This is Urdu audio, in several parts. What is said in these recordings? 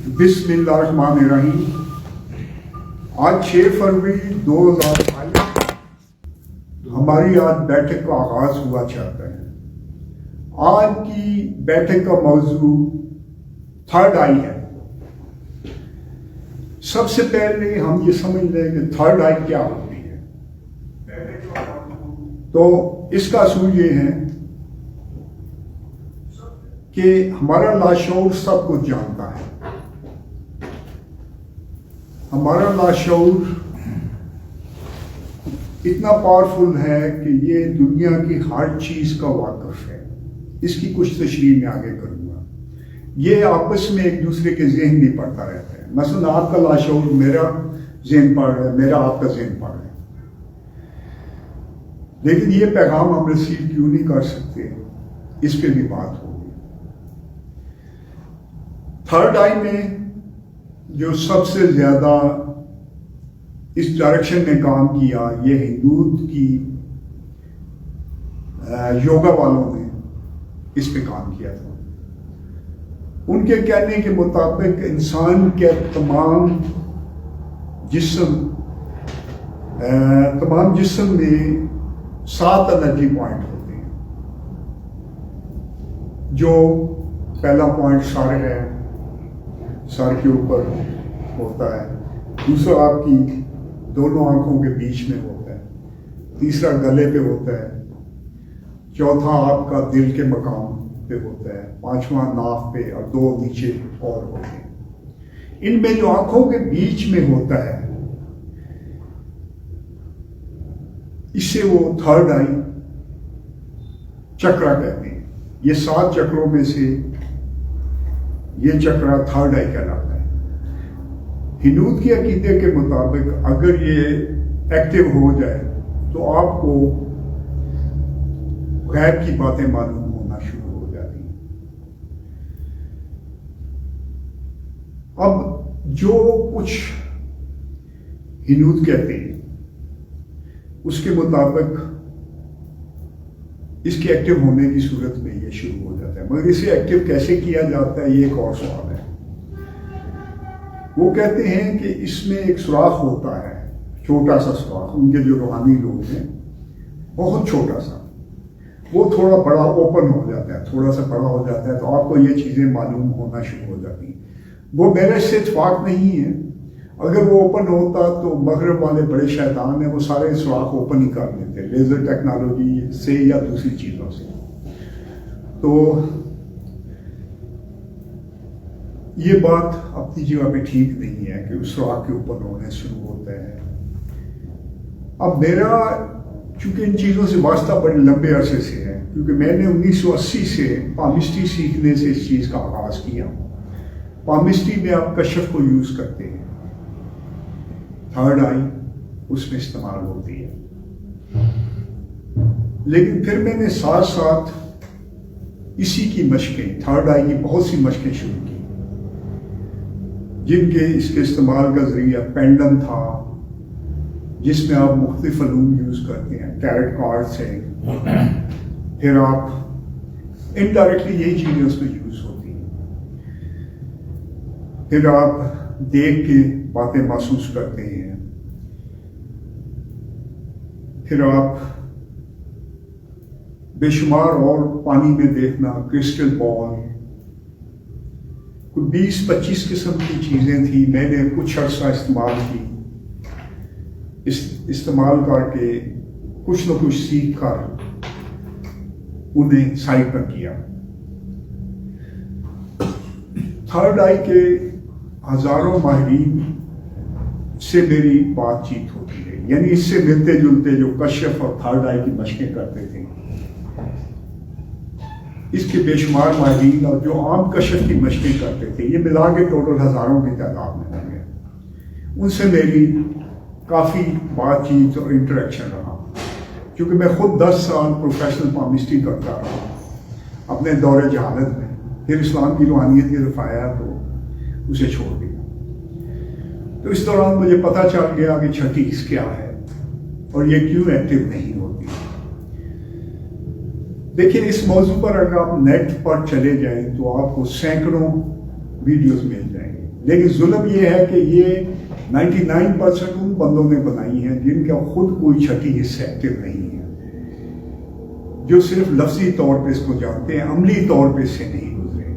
بسم اللہ الرحمن الرحیم۔ آج 6 فروری 2022 ہماری آج بیٹھک کا آغاز ہوا چاہتا ہے۔ آج کی بیٹھک کا موضوع تھرڈ آئی ہے۔ سب سے پہلے ہم یہ سمجھ لیں کہ تھرڈ آئی کیا ہوتی ہے۔ تو اس کا اصول یہ ہے کہ ہمارا لاشعور سب کچھ جانتا ہے۔ ہمارا لاشعور اتنا پاورفل ہے کہ یہ دنیا کی ہر چیز کا واقف ہے۔ اس کی کچھ تشریح میں آگے کروں گا۔ یہ آپس میں ایک دوسرے کے ذہن بھی پڑھتا رہتا ہے۔ مثلا آپ کا لاشعور میرا ذہن پڑھ رہا ہے، میرا آپ کا ذہن پڑھ رہا ہے، لیکن یہ پیغام ہم ریسیو کیوں نہیں کر سکتے، اس پہ بھی بات ہوگی۔ تھرڈ آئی میں جو سب سے زیادہ اس ڈائریکشن میں کام کیا، یہ ہندوت کی یوگا والوں نے اس پہ کام کیا تھا۔ ان کے کہنے کے مطابق انسان کے تمام جسم میں 7 انرجی پوائنٹ ہوتے ہیں۔ جو پہلا پوائنٹ سر ہے، سر کے اوپر ہوتا ہے۔ دوسرا آپ کی دونوں آنکھوں کے بیچ میں ہوتا ہے۔ تیسرا گلے پہ ہوتا ہے۔ چوتھا آپ کا دل کے مقام پہ ہوتا ہے۔ پانچواں ناف پہ، اور 2 نیچے اور ہوتے ہیں۔ ان میں جو آنکھوں کے بیچ میں ہوتا ہے، اسے وہ تھرڈ آئی چکرا کہتے ہیں۔ یہ 7 چکروں میں سے یہ چکرا تھرڈ آئی کہلاتا ہے۔ ہندوت کے عقیدے کے مطابق اگر یہ ایکٹیو ہو جائے تو آپ کو غیب کی باتیں معلوم ہونا شروع ہو جاتی ہیں۔ اب جو کچھ ہندوت کہتے ہیں اس کے مطابق اس کے ایکٹیو ہونے کی صورت میں یہ شروع ہو جاتا ہے، مگر اسے ایکٹیو کیسے کیا جاتا ہے یہ ایک اور سوال ہے۔ وہ کہتے ہیں کہ اس میں ایک سوراخ ہوتا ہے، چھوٹا سا سوراخ۔ ان کے جو روحانی لوگ ہیں، بہت چھوٹا سا، وہ تھوڑا بڑا اوپن ہو جاتا ہے، تھوڑا سا بڑا ہو جاتا ہے، تو آپ کو یہ چیزیں معلوم ہونا شروع ہو جاتی ہیں۔ وہ میرے سے اتفاق نہیں ہے۔ اگر وہ اوپن ہوتا تو مغرب والے بڑے شیطان ہیں، وہ سارے سوراخ اوپن ہی کر دیتے، لیزر ٹیکنالوجی سے یا دوسری چیزوں سے۔ تو یہ بات اپنی جگہ پہ ٹھیک نہیں ہے کہ اس سوراخ کے اوپن ہونے شروع ہوتا ہے۔ اب میرا چونکہ ان چیزوں سے واسطہ بڑے لمبے عرصے سے ہے، کیونکہ میں نے 1980 سے پامسٹری سیکھنے سے اس چیز کا آغاز کیا۔ پامسٹری میں آپ کشف کو یوز کرتے ہیں، تھرڈ آئی اس میں استعمال ہوتی ہے۔ لیکن پھر میں نے ساتھ ساتھ اسی کی مشقیں، تھرڈ آئی کی بہت سی مشقیں شروع کی، جن کے اس کے استعمال کا ذریعہ پینڈم تھا، جس میں آپ مختلف علوم یوز کرتے ہیں، ٹیرٹ کارڈ سے، پھر آپ انڈائریکٹلی یہی چیزیں اس میں یوز ہوتی ہیں۔ پھر آپ دیکھ کے باتیں محسوس کرتے ہیں۔ پھر آپ بے شمار اور پانی میں دیکھنا، کرسٹل بال، کوئی 20-25 قسم کی چیزیں تھیں۔ میں نے کچھ عرصہ استعمال کی، استعمال کر کے کچھ نہ کچھ سیکھ کر انہیں سائٹ پر کیا۔ تھرڈ آئی کے ہزاروں ماہرین سے میری بات چیت ہوتی ہے، یعنی اس سے ملتے جلتے جو کشف اور تھرڈ آئی کی مشقیں کرتے تھے، اس کے بے شمار ماہرین اور جو عام کشف کی مشقیں کرتے تھے، یہ ملا کے ٹوٹل ہزاروں کی تعداد میں ہوں گے۔ ان سے میری کافی بات چیت اور انٹریکشن رہا، کیونکہ میں خود 10 سال پروفیشنل پامسٹری کرتا رہا اپنے دور جہالت میں۔ پھر اسلام کی روحانیت کی طرف آیا تو اسے چھوڑ دیا۔ تو اس دوران مجھے پتہ چل گیا کہ چھٹیس کیا ہے اور یہ کیوں ایکٹیو نہیں ہوتی۔ دیکھیں، اس موضوع پر اگر آپ نیٹ پر چلے جائیں تو آپ کو سینکڑوں ویڈیوز مل جائیں گے۔ لیکن ظلم یہ ہے کہ یہ 99% ان بندوں نے بنائی ہیں جن کا خود کوئی چھٹی حصہ ایکٹیو نہیں ہے، جو صرف لفظی طور پہ اس کو جانتے ہیں، عملی طور پہ اس سے نہیں گزرے.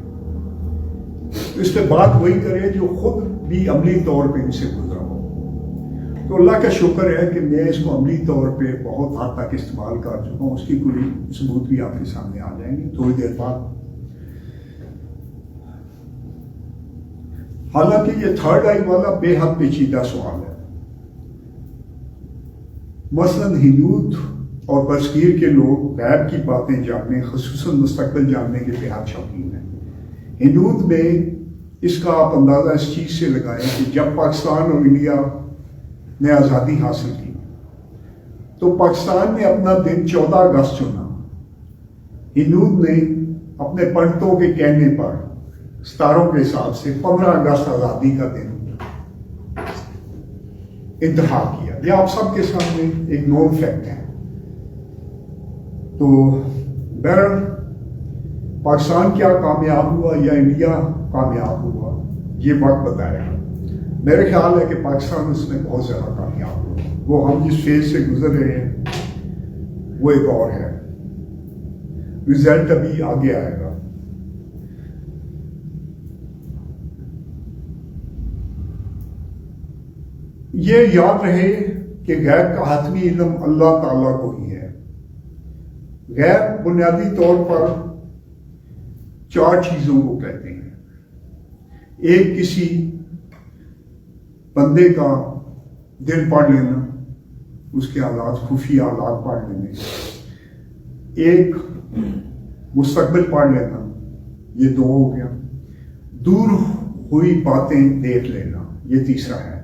تو اس پہ بات وہی کرے جو خود بھی عملی طور پہ ان سے گزرا ہو. تو اللہ کا شکر ہے کہ میں اس کو عملی طور پہ بہت حد تک استعمال کر چکا ہوں. اس کی کوئی ثبوت بھی آپ کے سامنے آ جائیں گے تھوڑی دیر بعد. حالانکہ یہ تھرڈ آئی والا بے حد پیچیدہ سوال ہے. مثلاً ہنود اور برصغیر کے لوگ غیب کی باتیں جاننے، خصوصاً مستقبل جاننے کے بے حد شوقین ہیں. ہنود میں اس کا آپ اندازہ اس چیز سے لگائیں کہ جب پاکستان اور انڈیا نے آزادی حاصل کی تو پاکستان نے اپنا دن 14 اگست چنا. ہنود نے اپنے پنڈتوں کے کہنے پر ستاروں کے حساب سے 15 اگست آزادی کا دن انتخاب کیا. یہ آپ سب کے سامنے ایک نون فیکٹ ہے. تو بہرحال پاکستان کیا کامیاب ہوا یا انڈیا کامیاب ہوا یہ وقت بتائے گا. میرے خیال ہے کہ پاکستان اس میں بہت زیادہ کامیاب ہوا. وہ ہم جس فیز سے گزر رہے ہیں وہ ایک اور ہے. رزلٹ ابھی آگے آئے گا. یہ یاد رہے کہ غیب کا حتمی علم اللہ تعالیٰ کو ہی ہے. غیب بنیادی طور پر 4 چیزوں کو کہتے ہیں. ایک کسی بندے کا دل پڑھ لینا، اس کے حالات، خفیہ حالات پڑھ لینے. ایک مستقبل پڑھ لینا، یہ 2 ہو گیا. دور ہوئی باتیں دیکھ لینا، یہ تیسرا ہے.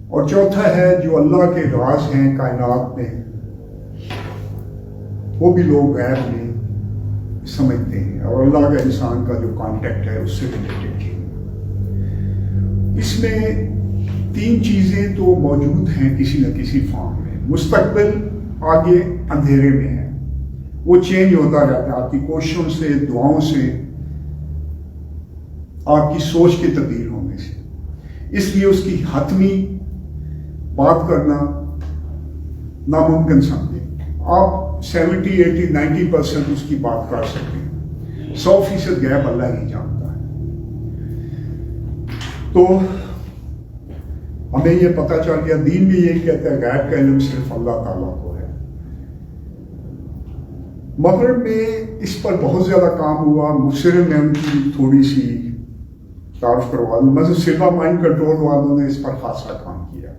اور چوتھا ہے جو اللہ کے راز ہیں کائنات میں، وہ بھی لوگ غیب میں سمجھتے ہیں، اور اللہ کا انسان کا جو کانٹیکٹ ہے اس سے ریلیٹڈ چیز. اس میں 3 چیزیں تو موجود ہیں کسی نہ کسی فارم میں. مستقبل آگے اندھیرے میں ہے، وہ چینج ہوتا رہتا ہے آپ کی کوششوں سے، دعاؤں سے، آپ کی سوچ کے تبدیل ہونے سے. اس لیے اس کی حتمی بات کرنا ناممکن سمجھے. آپ 70، 80، 90% اس کی بات کر سکتے ہیں. 100% غیب اللہ ہی جانتا ہے. تو ہمیں یہ پتہ چل گیا، دین بھی یہی کہتا ہے غیب کا علم صرف اللہ تعالیٰ کو ہے. مغرب میں اس پر بہت زیادہ کام ہوا. مبصر میں ان کی تھوڑی سی تعارف کروا دوں. مثلا سلوا مائنڈ کنٹرول والوں نے اس پر خاصا کام کیا.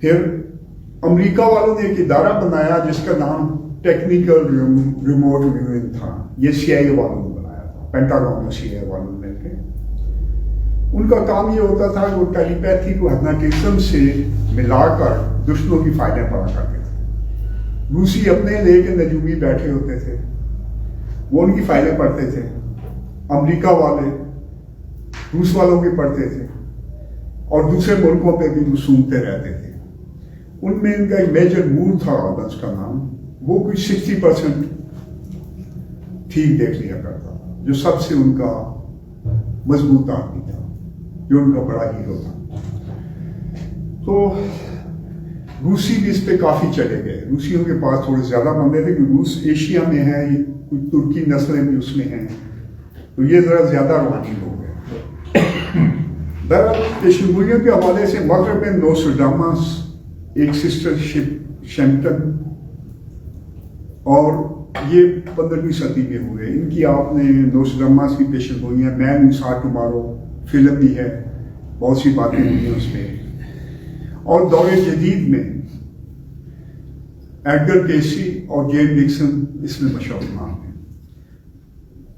پھر امریکہ والوں نے ایک ادارہ بنایا جس کا نام ٹیکنیکل ریموٹ ویونگ تھا. یہ CIA والوں نے بنایا تھا، پینٹاگون اور CIA والوں نے مل کے. ان کا کام یہ ہوتا تھا کہ وہ ٹیلی پیتھی کو ہپناٹزم سے ملا کر دشمنوں کی فائلیں پڑھا کرتے تھے. روسی اپنے لے کے نجومی بیٹھے ہوتے تھے، وہ ان کی فائلیں پڑھتے تھے. امریکہ والے روس والوں کی پڑھتے تھے، اور دوسرے ملکوں پہ بھی وہ سونگتے رہتے تھے. ان میں ان کا ایک میجر مور تھا، اس کا نام، وہ کوئی 60% ٹھیک دیکھ لیا کرتا تھا، جو سب سے ان کا مضبوط آدمی تھا، جو ان کا بڑا ہیرو تھا. تو روسی بھی اس پہ کافی چلے گئے. روسیوں کے پاس تھوڑے زیادہ بندے تھے کہ روس ایشیا میں ہیں، کچھ ترکی نسلیں بھی اس میں ہیں، تو یہ ذرا زیادہ روحانی لوگ ہیں. بہرحال پیشنگوئیوں کے حوالے سے مغرب میں نوسٹرڈامس، ایک سسٹر شیمپٹن، اور یہ 15ویں صدی میں ہوئے. ان کی آپ نے نوسٹرڈامس کی پیشنگوئیاں، مین ہو سا ٹمارو فلم بھی ہے، بہت سی باتیں ہوئی ہیں اس میں. اور دور جدید میں ایڈگر کیسی اور جیم نکسن اس میں مشہور نام ہیں.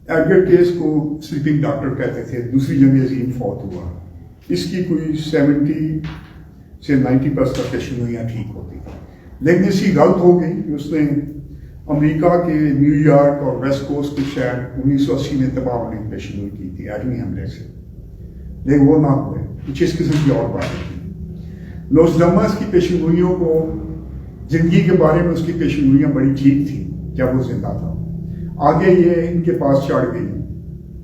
ایڈگر کیس کو سلیپنگ ڈاکٹر کہتے تھے. دوسری جنگ عظیم فوت ہوا. اس کی کوئی 70 سے 90% پیشنگوئیاں ٹھیک ہوتی تھیں. لیکن اس کی غلط ہو گئی کہ اس نے امریکہ کے نیو یارک اور ویسٹ کوسٹ کے شہر 1980 میں تباہ ہونے کی پیشنگوئی کی تھی ایٹمی حملے سے، لیکن وہ نہ ہوئے. کچھ اس قسم کی اور باتیں تھیں. نوسٹرڈامس کی پیشنگوئیوں کو، زندگی کے بارے میں اس کی پیشنگوئیاں بڑی ٹھیک تھیں جب وہ زندہ تھا. آگے یہ ان کے پاس چڑھ گئی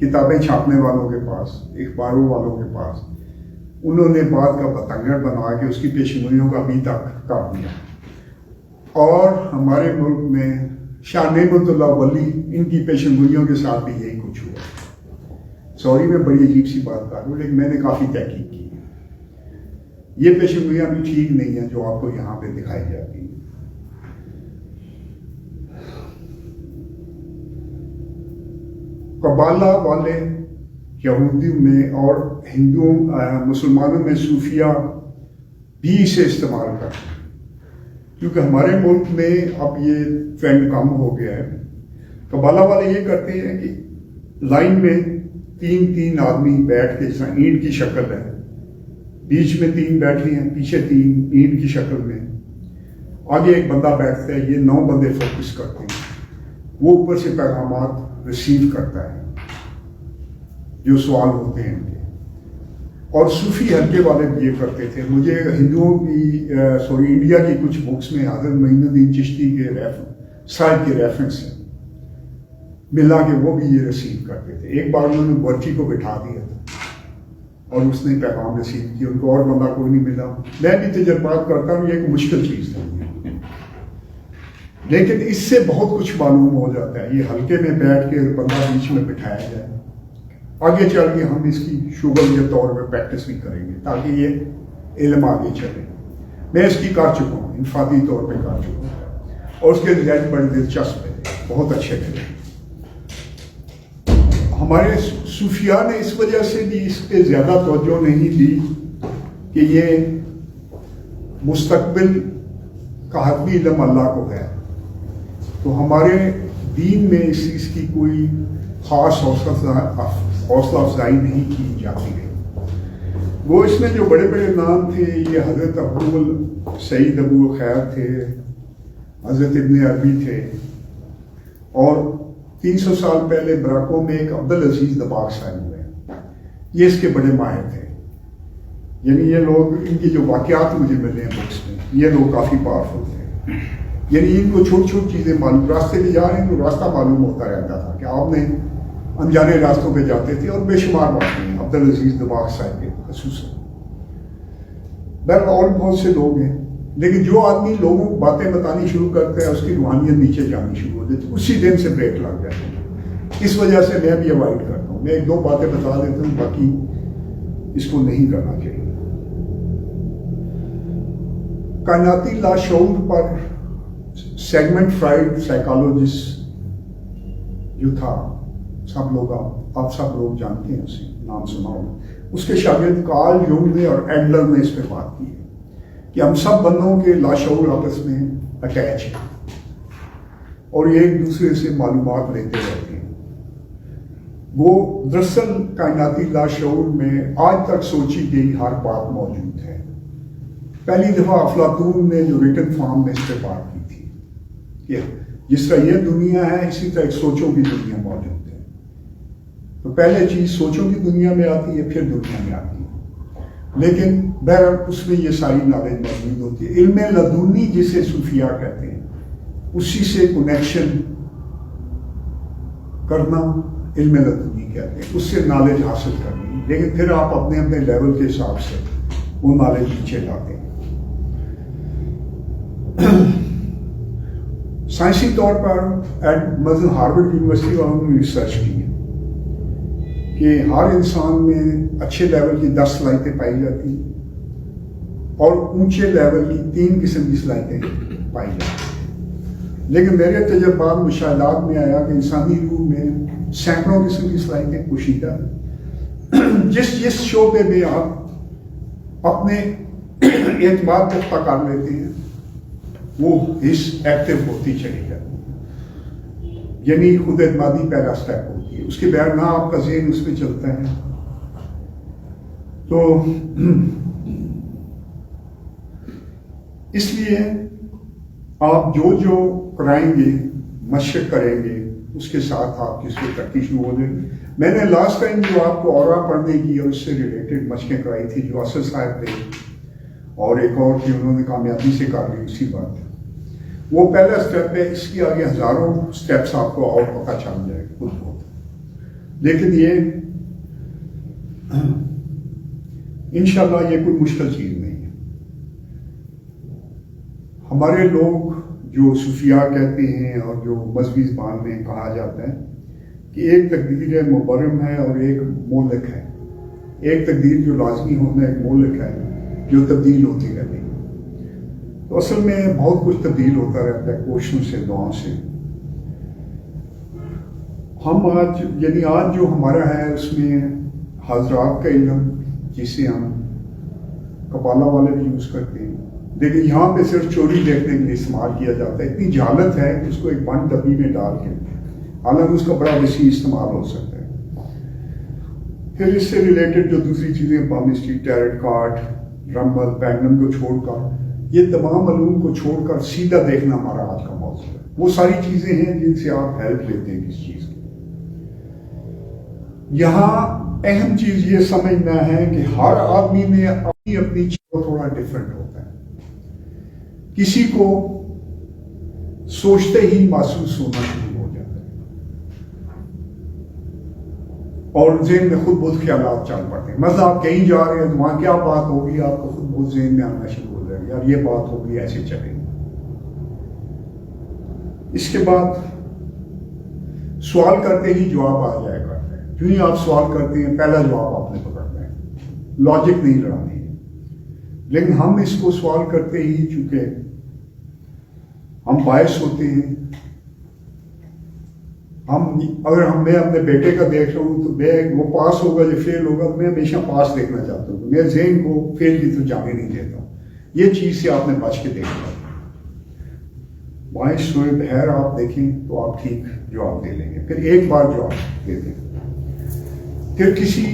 کتابیں چھاپنے والوں کے پاس، اخباروں والوں کے پاس، انہوں نے بات کا بتنگڑ بنا کے اس کی پیشگوئیوں کا ابھی تک کر دیا. اور ہمارے ملک میں شاہ نعمت اللہ ولی، ان کی پیشگوئیوں کے ساتھ بھی یہی کچھ ہوا. سوری میں بڑی عجیب سی بات کر رہا ہوں، لیکن میں نے کافی تحقیق کی. یہ پیشگوئیاں بھی ٹھیک نہیں ہیں جو آپ کو یہاں پہ دکھائی جاتی ہیں. قبالہ والے یہودیوں میں اور مسلمانوں میں صوفیہ بھی اسے استعمال کرتے ہیں، کیونکہ ہمارے ملک میں اب یہ ٹرینڈ کم ہو گیا ہے. قبالہ والے یہ کرتے ہیں کہ لائن میں تین آدمی بیٹھ کے، جس طرح اینٹ کی شکل ہے، بیچ میں 3 بیٹھے ہیں، پیچھے 3 اینٹ کی شکل میں، آگے ایک بندہ بیٹھتا ہے. یہ 9 بندے فوکس کرتے ہیں. وہ اوپر سے پیغامات ریسیو کرتا ہے جو سوال ہوتے ہیں ان کے. اور صوفی حلقے والے بھی یہ کرتے تھے. مجھے ہندوؤں کی انڈیا کی کچھ بکس میں حضرت معین الدین چشتی کے صاحب کے ریفرنس ہیں، ملا کے وہ بھی یہ ریسیو کرتے تھے. ایک بار انہوں نے برچی کو بٹھا دیا تھا اور اس نے پیغام ریسیو کیا. ان کو اور بندہ کوئی نہیں ملا. میں بھی تجربات کرتا ہوں، یہ ایک مشکل چیز ہے، لیکن اس سے بہت کچھ معلوم ہو جاتا ہے. یہ حلقے میں بیٹھ کے بندہ بیچ میں بٹھایا جائے. آگے چل کے ہم اس کی شغل کے طور پہ پریکٹس بھی کریں گے تاکہ یہ علم آگے چلے. میں اس کی کر چکا ہوں، انفرادی طور پہ کر چکا ہوں، اور اس کے رزلٹ بڑے دلچسپ ہیں، بہت اچھے تھے. ہمارے صوفیاء نے اس وجہ سے بھی اس پہ زیادہ توجہ نہیں دی کہ یہ مستقبل کا حتمی علم اللہ کو ہے. تو ہمارے دین میں اس چیز کی کوئی خاص حوصلہ افزائی نہیں کی جاتی ہے. وہ اس میں جو بڑے بڑے نام تھے، یہ حضرت سعید ابو الخیر تھے، حضرت ابن عربی تھے، اور 300 سال پہلے براکوں میں ایک عبدالعزیز دباغ صاحب ہوئے. یہ اس کے بڑے ماہر تھے. یعنی یہ لوگ، ان کی جو واقعات مجھے ملے ہیں بکس میں، یہ لوگ کافی پاورفل تھے. یعنی ان کو چھوٹی چھوٹی چیزیں معلوم، راستے پہ جا رہے ہیں تو راستہ معلوم ہوتا رہتا تھا کہ آپ نے انجانے راستوں پہ جاتے تھے. اور بے شمار باتیں ہیں عبدالعزیز دباغ صاحب کے خصوصاً. اور بہت سے لوگ ہیں، لیکن جو آدمی لوگوں کو باتیں بتانی شروع کرتا ہے اس کی روحانیت نیچے جانی شروع ہو جاتی ہے، اسی دن سے بریک لگ جاتے ہیں. اس وجہ سے میں بھی اوائڈ کرتا ہوں. میں 1-2 باتیں بتا دیتا ہوں، باقی اس کو نہیں کرنا چاہیے. کائناتی لاشعور پر سیگمنٹ فرائڈ سائیکالوجسٹ جو تھا، آپ سب لوگ جانتے ہیں، اسے نام سنا ہوگا. اس کے شاگرد کارل یونگ نے اور ایڈلر نے اس پہ بات کی ہے کہ ہم سب بندوں کے لاشعور آپس میں اٹیچ ہیں اور یہ ایک دوسرے سے معلومات لیتے رہتے ہیں. وہ دراصل کائناتی لاشعور میں آج تک سوچی گئی ہر بات موجود ہے. پہلی دفعہ افلاطون نے جو ریٹن فارم میں اس پہ بات کی تھی کہ جس طرح یہ دنیا ہے اسی طرح ایک سوچوں کی دنیا موجود ہے. تو پہلے چیز سوچوں کی دنیا میں آتی ہے، پھر دنیا میں آتی ہے. لیکن بہرحال اس میں یہ ساری نالج موجود ہوتی ہے. علم لدنی جسے صوفیاء کہتے ہیں، اسی سے کنیکشن کرنا علم لدنی کہتے ہیں، اس سے نالج حاصل کرنی. لیکن پھر آپ اپنے اپنے لیول کے حساب سے وہ نالج پیچھے لاتے ہیں. سائنسی طور پر مثلا ہارورڈ یونیورسٹی والوں نے ریسرچ کی ہے کہ ہر انسان میں اچھے لیول کی 10 صلاحیتیں پائی جاتی ہیں اور اونچے لیول کی 3 قسم کی صلاحیتیں پائی جاتی ہیں. لیکن میرے تجربات مشاہدات میں آیا کہ انسانی روح میں سینکڑوں قسم کی صلاحیتیں پوشیدہ ہیں. جس شعبے میں آپ اپنے اعتماد پختہ کر لیتے ہیں وہ حص ایکٹیو ہوتی چلی جاتی ہے. یعنی خود اعتمادی پہلا سٹیپ ہوتی ہے. اس کے بغیر نہ آپ کا ذہن اس پہ چلتا ہے. تو اس لیے آپ جو کرائیں گے، مشق کریں گے، اس کے ساتھ آپ کی اس کو ترقی شروع ہو جائے گی. میں نے لاسٹ ٹائم جو آپ کو اورا پڑھنے کی اور اس سے ریلیٹڈ مشقیں کرائی تھی، جو اسد صاحب تھے اور ایک اور تھی، انہوں نے کامیابی سے کر لی اسی بات. وہ پہلا سٹیپ ہے. اس کی آگے ہزاروں سٹیپس آپ کو اور پتہ چل جائے گا خود کو. لیکن یہ انشاءاللہ یہ کوئی مشکل چیز نہیں ہے. ہمارے لوگ جو صوفیاء کہتے ہیں اور جو مذہبی زبان میں کہا جاتا ہے کہ ایک تقدیر مبرم ہے اور ایک مولک ہے. ایک تقدیر جو لازمی ہونا ایک مولک ہے جو تبدیل ہوتی رہتی ہے. تو اصل میں بہت کچھ تبدیل ہوتا رہتا ہے کوششوں سے, دعاؤں سے. ہم آج جو ہمارا ہے اس میں حضرات کا علم جسے ہم کپالا والے بھی یوز کرتے ہیں, لیکن یہاں پہ صرف چوری دیکھنے کے لیے استعمال کیا جاتا ہے. اتنی جہالت ہے کہ اس کو ایک بند ڈبی میں ڈال کے, حالانکہ اس کا بڑا وسیع استعمال ہو سکتا ہے. پھر اس سے ریلیٹڈ جو دوسری چیزیں پامسٹری, ٹیرٹ کارڈ, رمبل, پینڈم کو چھوڑ کر, یہ تمام علوم کو چھوڑ کر سیدھا دیکھنا ہمارا آج کا موضوع ہے. وہ ساری چیزیں ہیں جن سے آپ ہیلپ لیتے ہیں کس چیز کی. یہاں اہم چیز یہ سمجھنا ہے کہ ہر آدمی میں اپنی اپنی چیز تھوڑا ڈفرینٹ ہوتا ہے. کسی کو سوچتے ہی محسوس ہونا شروع ہو جاتا ہے اور ذہن میں خود بہت خیالات چل پڑتے ہیں. مثلا آپ کہیں جا رہے ہیں تو وہاں کیا بات ہوگی, آپ کو خود بہت ذہن میں آنا شروع ہو جائے گا, یار یہ بات ہوگی, ایسے چلے گی. اس کے بعد سوال کرتے ہی جواب آ جائے کرتا ہے. جو ہی آپ سوال کرتے ہیں پہلا جواب آپ نے پکڑنا ہے, لاجک نہیں لڑانی ہے. لیکن ہم اس کو سوال کرتے ہی چونکہ ہم باعث ہوتے ہیں. میں اپنے بیٹے کا دیکھ رہا ہوں تو وہ پاس ہوگا یا فیل ہوگا, تو میں ہمیشہ پاس دیکھنا چاہتا ہوں. میرے ذہن کو فیل کی تو جانے نہیں دیتا ہوں. یہ چیز سے آپ نے بچ کے دیکھنا. باعث ہوئے بہر آپ دیکھیں تو آپ ٹھیک جواب دے لیں گے. پھر ایک بار جواب دے دیں. پھر کسی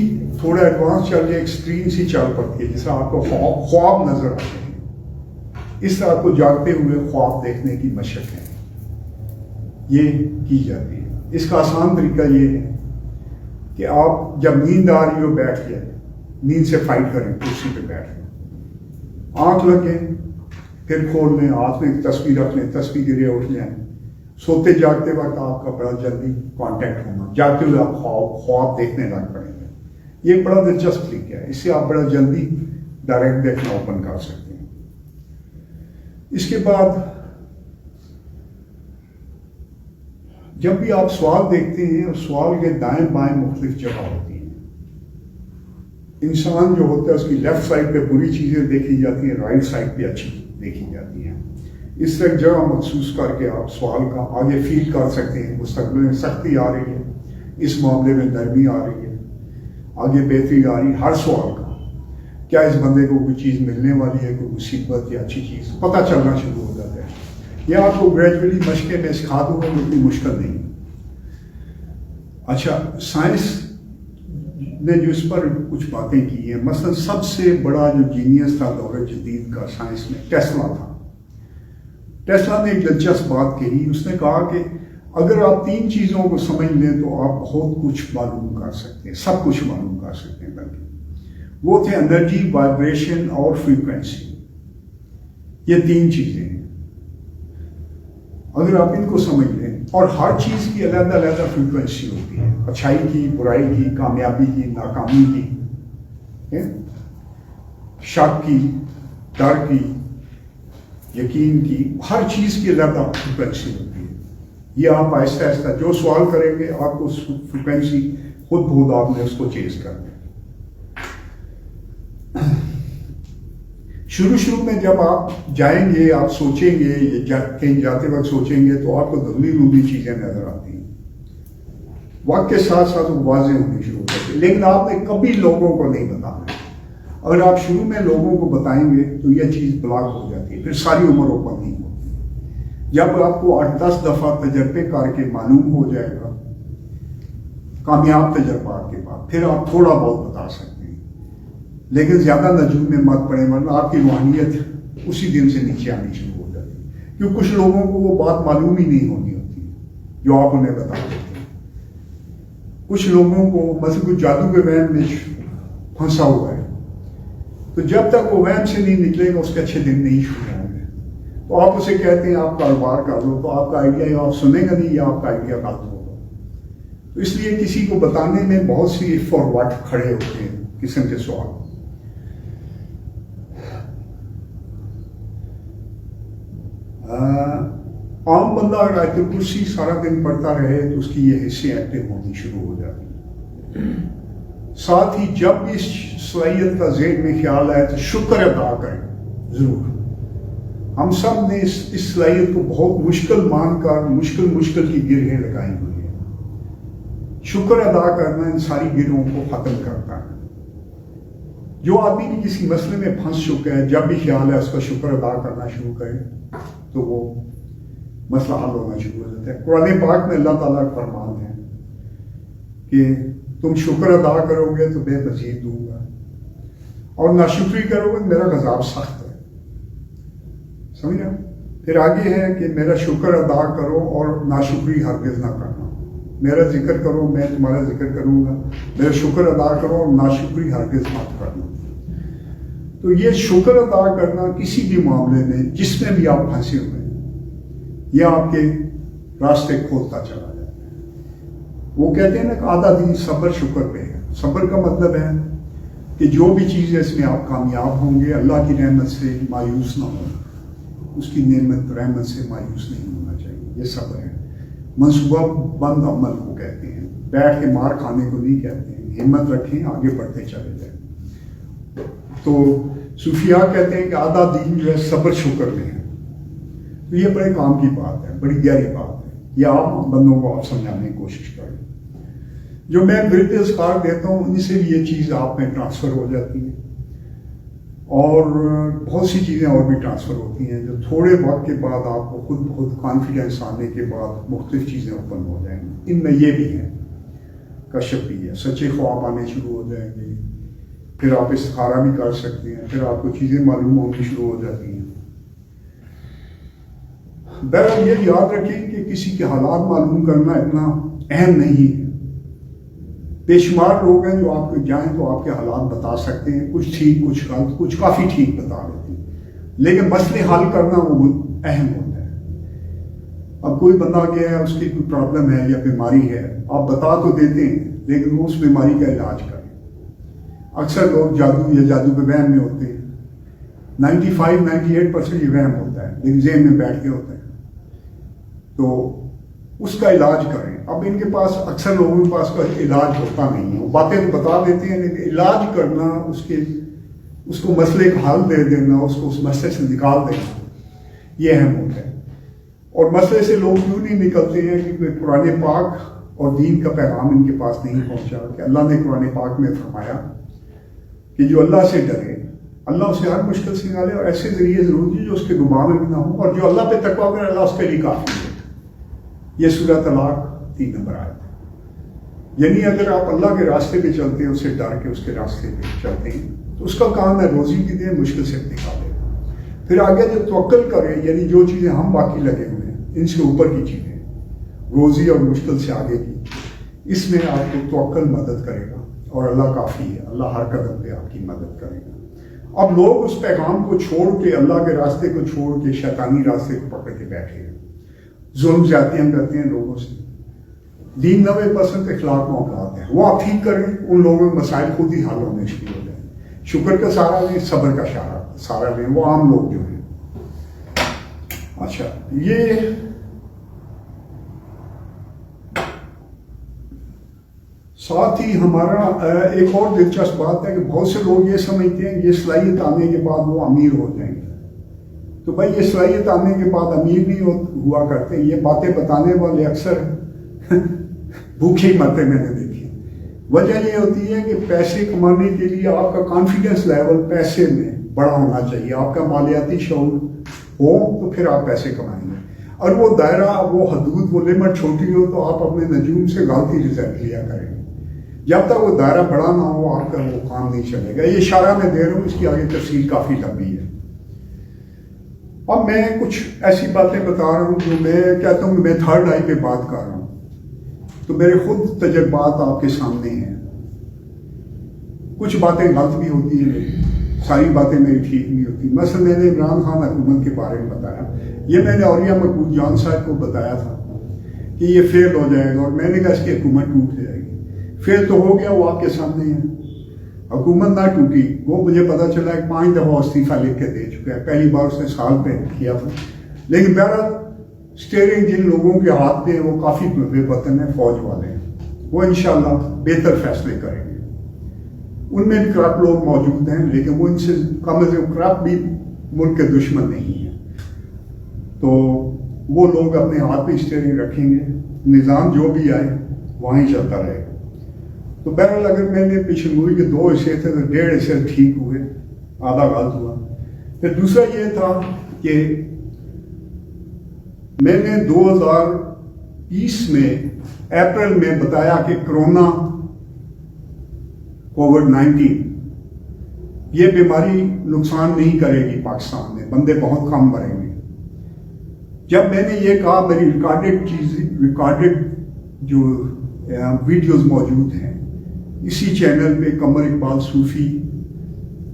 تھوڑا ایڈوانس چل جائے, ایک اسکرین سی چل پڑتی ہے, جس طرح آپ کو خواب نظر آتے ہیں. اس طرح آپ کو جاگتے ہوئے خواب دیکھنے کی مشق ہے, یہ کی جاتی ہے. اس کا آسان طریقہ یہ ہے کہ آپ جب نیند آ رہی ہو بیٹھ جائیں, نیند سے فائٹ کریں, کرسی پہ بیٹھ جائیں, آنکھ لگیں, پھر کھول لیں, ہاتھ میں ایک تسبیح رکھ لیں, تسبیح گرے اٹھ جائیں. سوتے جاگتے وقت آپ کا بڑا جلدی کانٹیکٹ ہونا, جاگتے ہوئے آپ خواب دیکھنے لگ پڑیں گے. یہ ایک بڑا دلچسپ طریقہ ہے, اس سے آپ بڑا جلدی ڈائریکٹ دیکھنا اوپن کر سکتے ہیں. اس کے بعد جب بھی آپ سوال دیکھتے ہیں, اور سوال کے دائیں بائیں مختلف جگہ ہوتی ہیں. انسان جو ہوتا ہے اس کی لیفٹ سائڈ پہ بری چیزیں دیکھی جاتی ہیں, رائٹ سائڈ پہ اچھی دیکھی جاتی ہیں. اس طرح جگہ محسوس کر کے آپ سوال کا آگے فیل کر سکتے ہیں. مستقبل میں سختی آ رہی ہے, اس معاملے میں نرمی آ رہی ہے, آگے بہتری آ رہی ہے. ہر سوال کا کیا اس بندے کو کوئی چیز ملنے والی ہے, کوئی مصیبت یا اچھی چیز, پتہ چلنا شروع ہو جاتا ہے. یہ آپ کو گریجولی مشقیں میں سکھا دوں گا, اتنی مشکل نہیں. اچھا, سائنس نے جو اس پر کچھ باتیں کی ہیں, مثلا سب سے بڑا جو جینیس تھا دور جدید کا سائنس میں, ٹیسلا تھا. ٹیسلا نے ایک دلچسپ بات کہی. اس نے کہا کہ اگر آپ 3 چیزوں کو سمجھ لیں تو آپ بہت کچھ معلوم کر سکتے ہیں, سب کچھ معلوم کر سکتے ہیں. بلکہ وہ تھے انرجی, وائبریشن اور فریکوینسی. یہ 3 چیزیں ہیں. اگر آپ ان کو سمجھ لیں, اور ہر چیز کی علیحدہ علیحدہ فریکوینسی ہوتی ہے, اچھائی کی, برائی کی, کامیابی کی, ناکامی کی, شک کی, ڈر کی, یقین کی, ہر چیز کی علیحدہ فریکوینسی ہوتی ہے. یہ آپ آہستہ آہستہ جو سوال کریں گے آپ کو فریکوینسی خود بخود آپ نے اس کو چیز کرنا ہے. شروع میں جب آپ جائیں گے, آپ سوچیں گے, کہیں جاتے وقت سوچیں گے تو آپ کو دھندلی چیزیں نظر آتی ہیں. وقت کے ساتھ ساتھ وہ واضح ہونی شروع ہوتی ہے. لیکن آپ نے کبھی لوگوں کو نہیں بتانا. اگر آپ شروع میں لوگوں کو بتائیں گے تو یہ چیز بلاک ہو جاتی ہے, پھر ساری عمر اوپر نہیں ہوتی. جب آپ کو 8-10 دفعہ تجربے کر کے معلوم ہو جائے گا, کامیاب تجربات کے بعد, پھر آپ تھوڑا بہت بتا سکتے ہیں. لیکن زیادہ نجوم میں مت پڑیں, ورنہ آپ کی روحانیت اسی دن سے نیچے آنی شروع ہو جاتی ہے. کیونکہ کچھ لوگوں کو وہ بات معلوم ہی نہیں ہونی ہوتی جو آپ انہیں بتا دیتے ہیں. کچھ لوگوں کو مثلا کچھ جادو کے وہم میں پھنسا ہوا ہے, تو جب تک وہ وہم سے نہیں نکلے گا اس کے اچھے دن نہیں شروع ہوں گے. تو آپ اسے کہتے ہیں آپ کاروبار کر لو, تو آپ کا آئیڈیا آپ سنیں گا نہیں, یا آپ کا آئیڈیا غلط ہوگا. تو اس لیے کسی کو بتانے میں بہت سی فارورڈ کھڑے ہوتے ہیں قسم کے سوال. عام بندہ اگر آیت الکرسی سارا دن پڑھتا رہے تو اس کی یہ حصے ایکٹیو ہونی شروع ہو جاتی ہیں. ساتھ ہی جب بھی اس صلاحیت کا ذہن میں خیال آئے تو شکر ادا کریں ضرور. ہم سب نے اس صلاحیت کو بہت مشکل مان کر مشکل کی گرہیں لگائی ہوئی ہیں. شکر ادا کرنا ان ساری گرہوں کو ختم کرتا ہے. جو آدمی بھی کسی مسئلے میں پھنس چکا ہے جب بھی خیال ہے اس کا شکر ادا کرنا شروع کرے تو وہ مسئلہ حل ہونا شروع ہو جاتا ہے. قرآن پاک میں اللہ تعالیٰ کا فرمان ہے کہ تم شکر ادا کرو گے تو میں مزید دوں گا اور ناشکری کرو گے میرا عذاب سخت ہے. سمجھا؟ پھر آگے ہے کہ میرا شکر ادا کرو اور ناشکری ہرگز نہ کرنا. میرا ذکر کرو میں تمہارا ذکر کروں گا. میرا شکر ادا کرو اور ناشکری ہرگز مت کرنا. تو یہ شکر ادا کرنا کسی بھی معاملے میں جس میں بھی آپ پھنسے ہوئے ہیں یہ آپ کے راستے کھولتا چلا جاتا ہے. وہ کہتے ہیں نا کہ آدھا دن صبر شکر پہ ہے. صبر کا مطلب ہے کہ جو بھی چیز ہے اس میں آپ کامیاب ہوں گے اللہ کی رحمت سے مایوس نہ ہوں. اس کی نعمت رحمت سے مایوس نہیں ہونا چاہیے. یہ صبر ہے. منصوبہ بند عمل کو کہتے ہیں. بیٹھ کے مار کھانے کو نہیں کہتے ہیں. ہمت رکھیں آگے بڑھتے چلے جائیں. تو صوفیاء کہتے ہیں کہ آدھا دین جو ہے صبر شکر میں ہے. تو یہ بڑے کام کی بات ہے, بڑی گہری بات ہے. یہ عام بندوں کو آپ سمجھانے کی کوشش کریں. جو میں ورد اذکار دیتا ہوں ان سے بھی یہ چیز آپ میں ٹرانسفر ہو جاتی ہے اور بہت سی چیزیں اور بھی ٹرانسفر ہوتی ہیں جو تھوڑے وقت کے بعد آپ کو خود بخود کانفیڈنس آنے کے بعد مختلف چیزیں اوپن ہو جائیں گی. ان میں یہ بھی ہے, کشف بھی ہے, سچے خواب آنے شروع ہو جائیں گے. پھر آپ استخارہ بھی کر سکتے ہیں. پھر آپ کو چیزیں معلوم ہونی شروع ہو جاتی ہیں. بہرحال یہ یاد رکھیں کہ کسی کے حالات معلوم کرنا اتنا اہم نہیں ہے. بے شمار لوگ ہیں جو آپ کو جائیں تو آپ کے حالات بتا سکتے ہیں, کچھ ٹھیک کچھ غلط, کچھ کافی ٹھیک بتا دیتے ہیں, لیکن مسئلے حل کرنا وہ اہم ہوتا ہے. اب کوئی بندہ گیا ہے, اس کی کوئی پرابلم ہے یا بیماری ہے, آپ بتا تو دیتے ہیں لیکن وہ اس بیماری کا علاج کریں. اکثر لوگ جادو یا جادو کے وہم میں ہوتے ہیں. 95-98% یہ وہم ہوتا ہے لیکن ذہن میں بیٹھ کے ہوتا ہے. تو اس کا علاج کریں. اب ان کے پاس اکثر لوگوں کے پاس کا علاج ہوتا نہیں ہے. وہ باتیں تو بتا دیتے ہیں لیکن علاج کرنا, اس کو مسئلے کا حل دے دینا, اس کو اس مسئلے سے نکال دینا, یہ اہم ہوتا ہے. اور مسئلے سے لوگ کیوں نہیں نکلتے ہیں کیونکہ قرآن پاک اور دین کا پیغام ان کے پاس نہیں پہنچا. کہ اللہ نے قرآن پاک میں فرمایا کہ جو اللہ سے ڈرے اللہ اسے ہر مشکل سے نکالے اور ایسے ذریعے ضرور دی جو اس کے گمان میں نہ ہوں, اور جو اللہ پہ تقویٰ کرے اللہ اس کے لیے کافی ہے. یہ سورہ طلاق 3 نمبر آیت ہے. یعنی اگر آپ اللہ کے راستے پہ چلتے ہیں, اسے ڈر کے اس کے راستے پہ چلتے ہیں تو اس کا کام ہے روزی بھی دیں, مشکل سے نکالے. پھر آگے جو توکل کریں یعنی جو چیزیں ہم باقی لگے ہوئے ہیں ان سے اوپر کی چیزیں, روزی اور مشکل سے آگے کی, اس میں آپ کو توکل مدد کرے گا اور اللہ کافی ہے. اللہ ہر قدم پہ آپ کی مدد کرے گا. اب لوگ اس پیغام کو چھوڑ کے, اللہ کے راستے کو چھوڑ کے شیطانی راستے کو پکڑ کے بیٹھے ہیں. ظلم زیادتیاں کرتے ہیں لوگوں سے. دین 90% اخلاق معاملات ہیں, وہ آپ ٹھیک کریں, ان لوگوں میں مسائل خود ہی حل ہونے شروع ہو جائیں. شکر کا سہارا لیں, صبر کا سہارا لیں. وہ عام لوگ جو ہیں. اچھا, یہ ساتھ ہی ہمارا ایک اور دلچسپ بات ہے کہ بہت سے لوگ یہ سمجھتے ہیں کہ یہ صلاحیت آنے کے بعد وہ امیر ہو جائیں گے. تو بھائی یہ صلاحیت آنے کے بعد امیر نہیں ہوا کرتے. یہ باتیں بتانے والے اکثر بھوکے مرتے میں نے دیکھی. وجہ یہ ہوتی ہے کہ پیسے کمانے کے لیے آپ کا کانفیڈنس لیول پیسے میں بڑا ہونا چاہیے. آپ کا مالیاتی شعور ہو تو پھر آپ پیسے کمائیں گے. اور وہ دائرہ, وہ حدود, وہ لمٹ چھوٹی ہو تو آپ اپنے نجوم سے غلطی رزلٹ لیا کریں. جب تک وہ دائرہ بڑا نہ ہو آپ کا وہ کام نہیں چلے گا. یہ اشارہ میں دے رہا ہوں, اس کی آگے تفصیل کافی لمبی ہے. اب میں کچھ ایسی باتیں بتا رہا ہوں جو میں کہتا ہوں کہ میں تھرڈ آئی پہ بات کر رہا ہوں, تو میرے خود تجربات آپ کے سامنے ہیں. کچھ باتیں غلط بھی ہوتی ہیں, ساری باتیں میری ٹھیک نہیں ہوتی. مثلا میں نے عمران خان حکومت کے بارے میں بتایا, یہ میں نے اولیاء مقبول جان صاحب کو بتایا تھا کہ یہ فیل ہو جائے گا، اور میں نے کہا اس کی حکومت ٹوٹ جائے گی. فیل تو ہو گیا، وہ آپ کے سامنے ہے. حکومت نہ ٹوٹی، وہ مجھے پتا چلا کہ 5 دفعہ استعفیٰ لکھ کے دے چکا ہے. پہلی بار اس نے سال پہ کیا تھا. لیکن بہرحال اسٹیئرنگ جن لوگوں کے ہاتھ میں وہ کافی بے وطن ہیں، فوج والے ہیں، وہ انشاءاللہ بہتر فیصلے کریں گے. ان میں بھی کرپٹ لوگ موجود ہیں، لیکن وہ ان سے کم از کم کرپٹ بھی ملک کے دشمن نہیں ہیں. تو وہ لوگ اپنے ہاتھ پہ اسٹیئرنگ رکھیں گے، نظام جو بھی آئے وہیں چلتا رہے گا. تو بہرحال اگر میں نے پیشن گوئی کے 2 حصے تھے تو 1.5 حصے ٹھیک ہوئے، آدھا غلط ہوا. پھر دوسرا یہ تھا کہ میں نے 2020 میں اپریل میں بتایا کہ کرونا کووڈ-19 یہ بیماری نقصان نہیں کرے گی پاکستان میں، بندے بہت کم مریں گے. جب میں نے یہ کہا، میری ریکارڈڈ جو ویڈیوز موجود ہیں اسی چینل پہ، قمر اقبال صوفی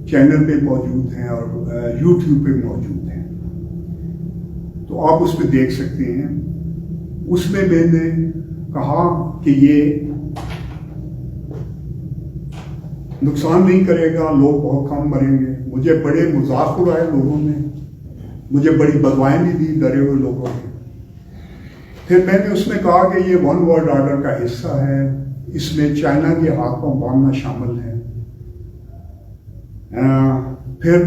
چینل پہ موجود ہیں اور یوٹیوب پہ موجود ہیں، تو آپ اس پہ دیکھ سکتے ہیں. اس میں نے کہا کہ یہ نقصان نہیں کرے گا، لوگ بہت کم مریں گے. مجھے بڑے مذاق اڑائے لوگوں نے، مجھے بڑی بدوائیں بھی دی ڈرے ہوئے لوگوں نے. پھر میں نے اس میں کہا کہ یہ 1 ورلڈ آرڈر کا حصہ ہے، اس میں چائنا کے ہاتھ پاؤں باندھنا شامل ہے. پھر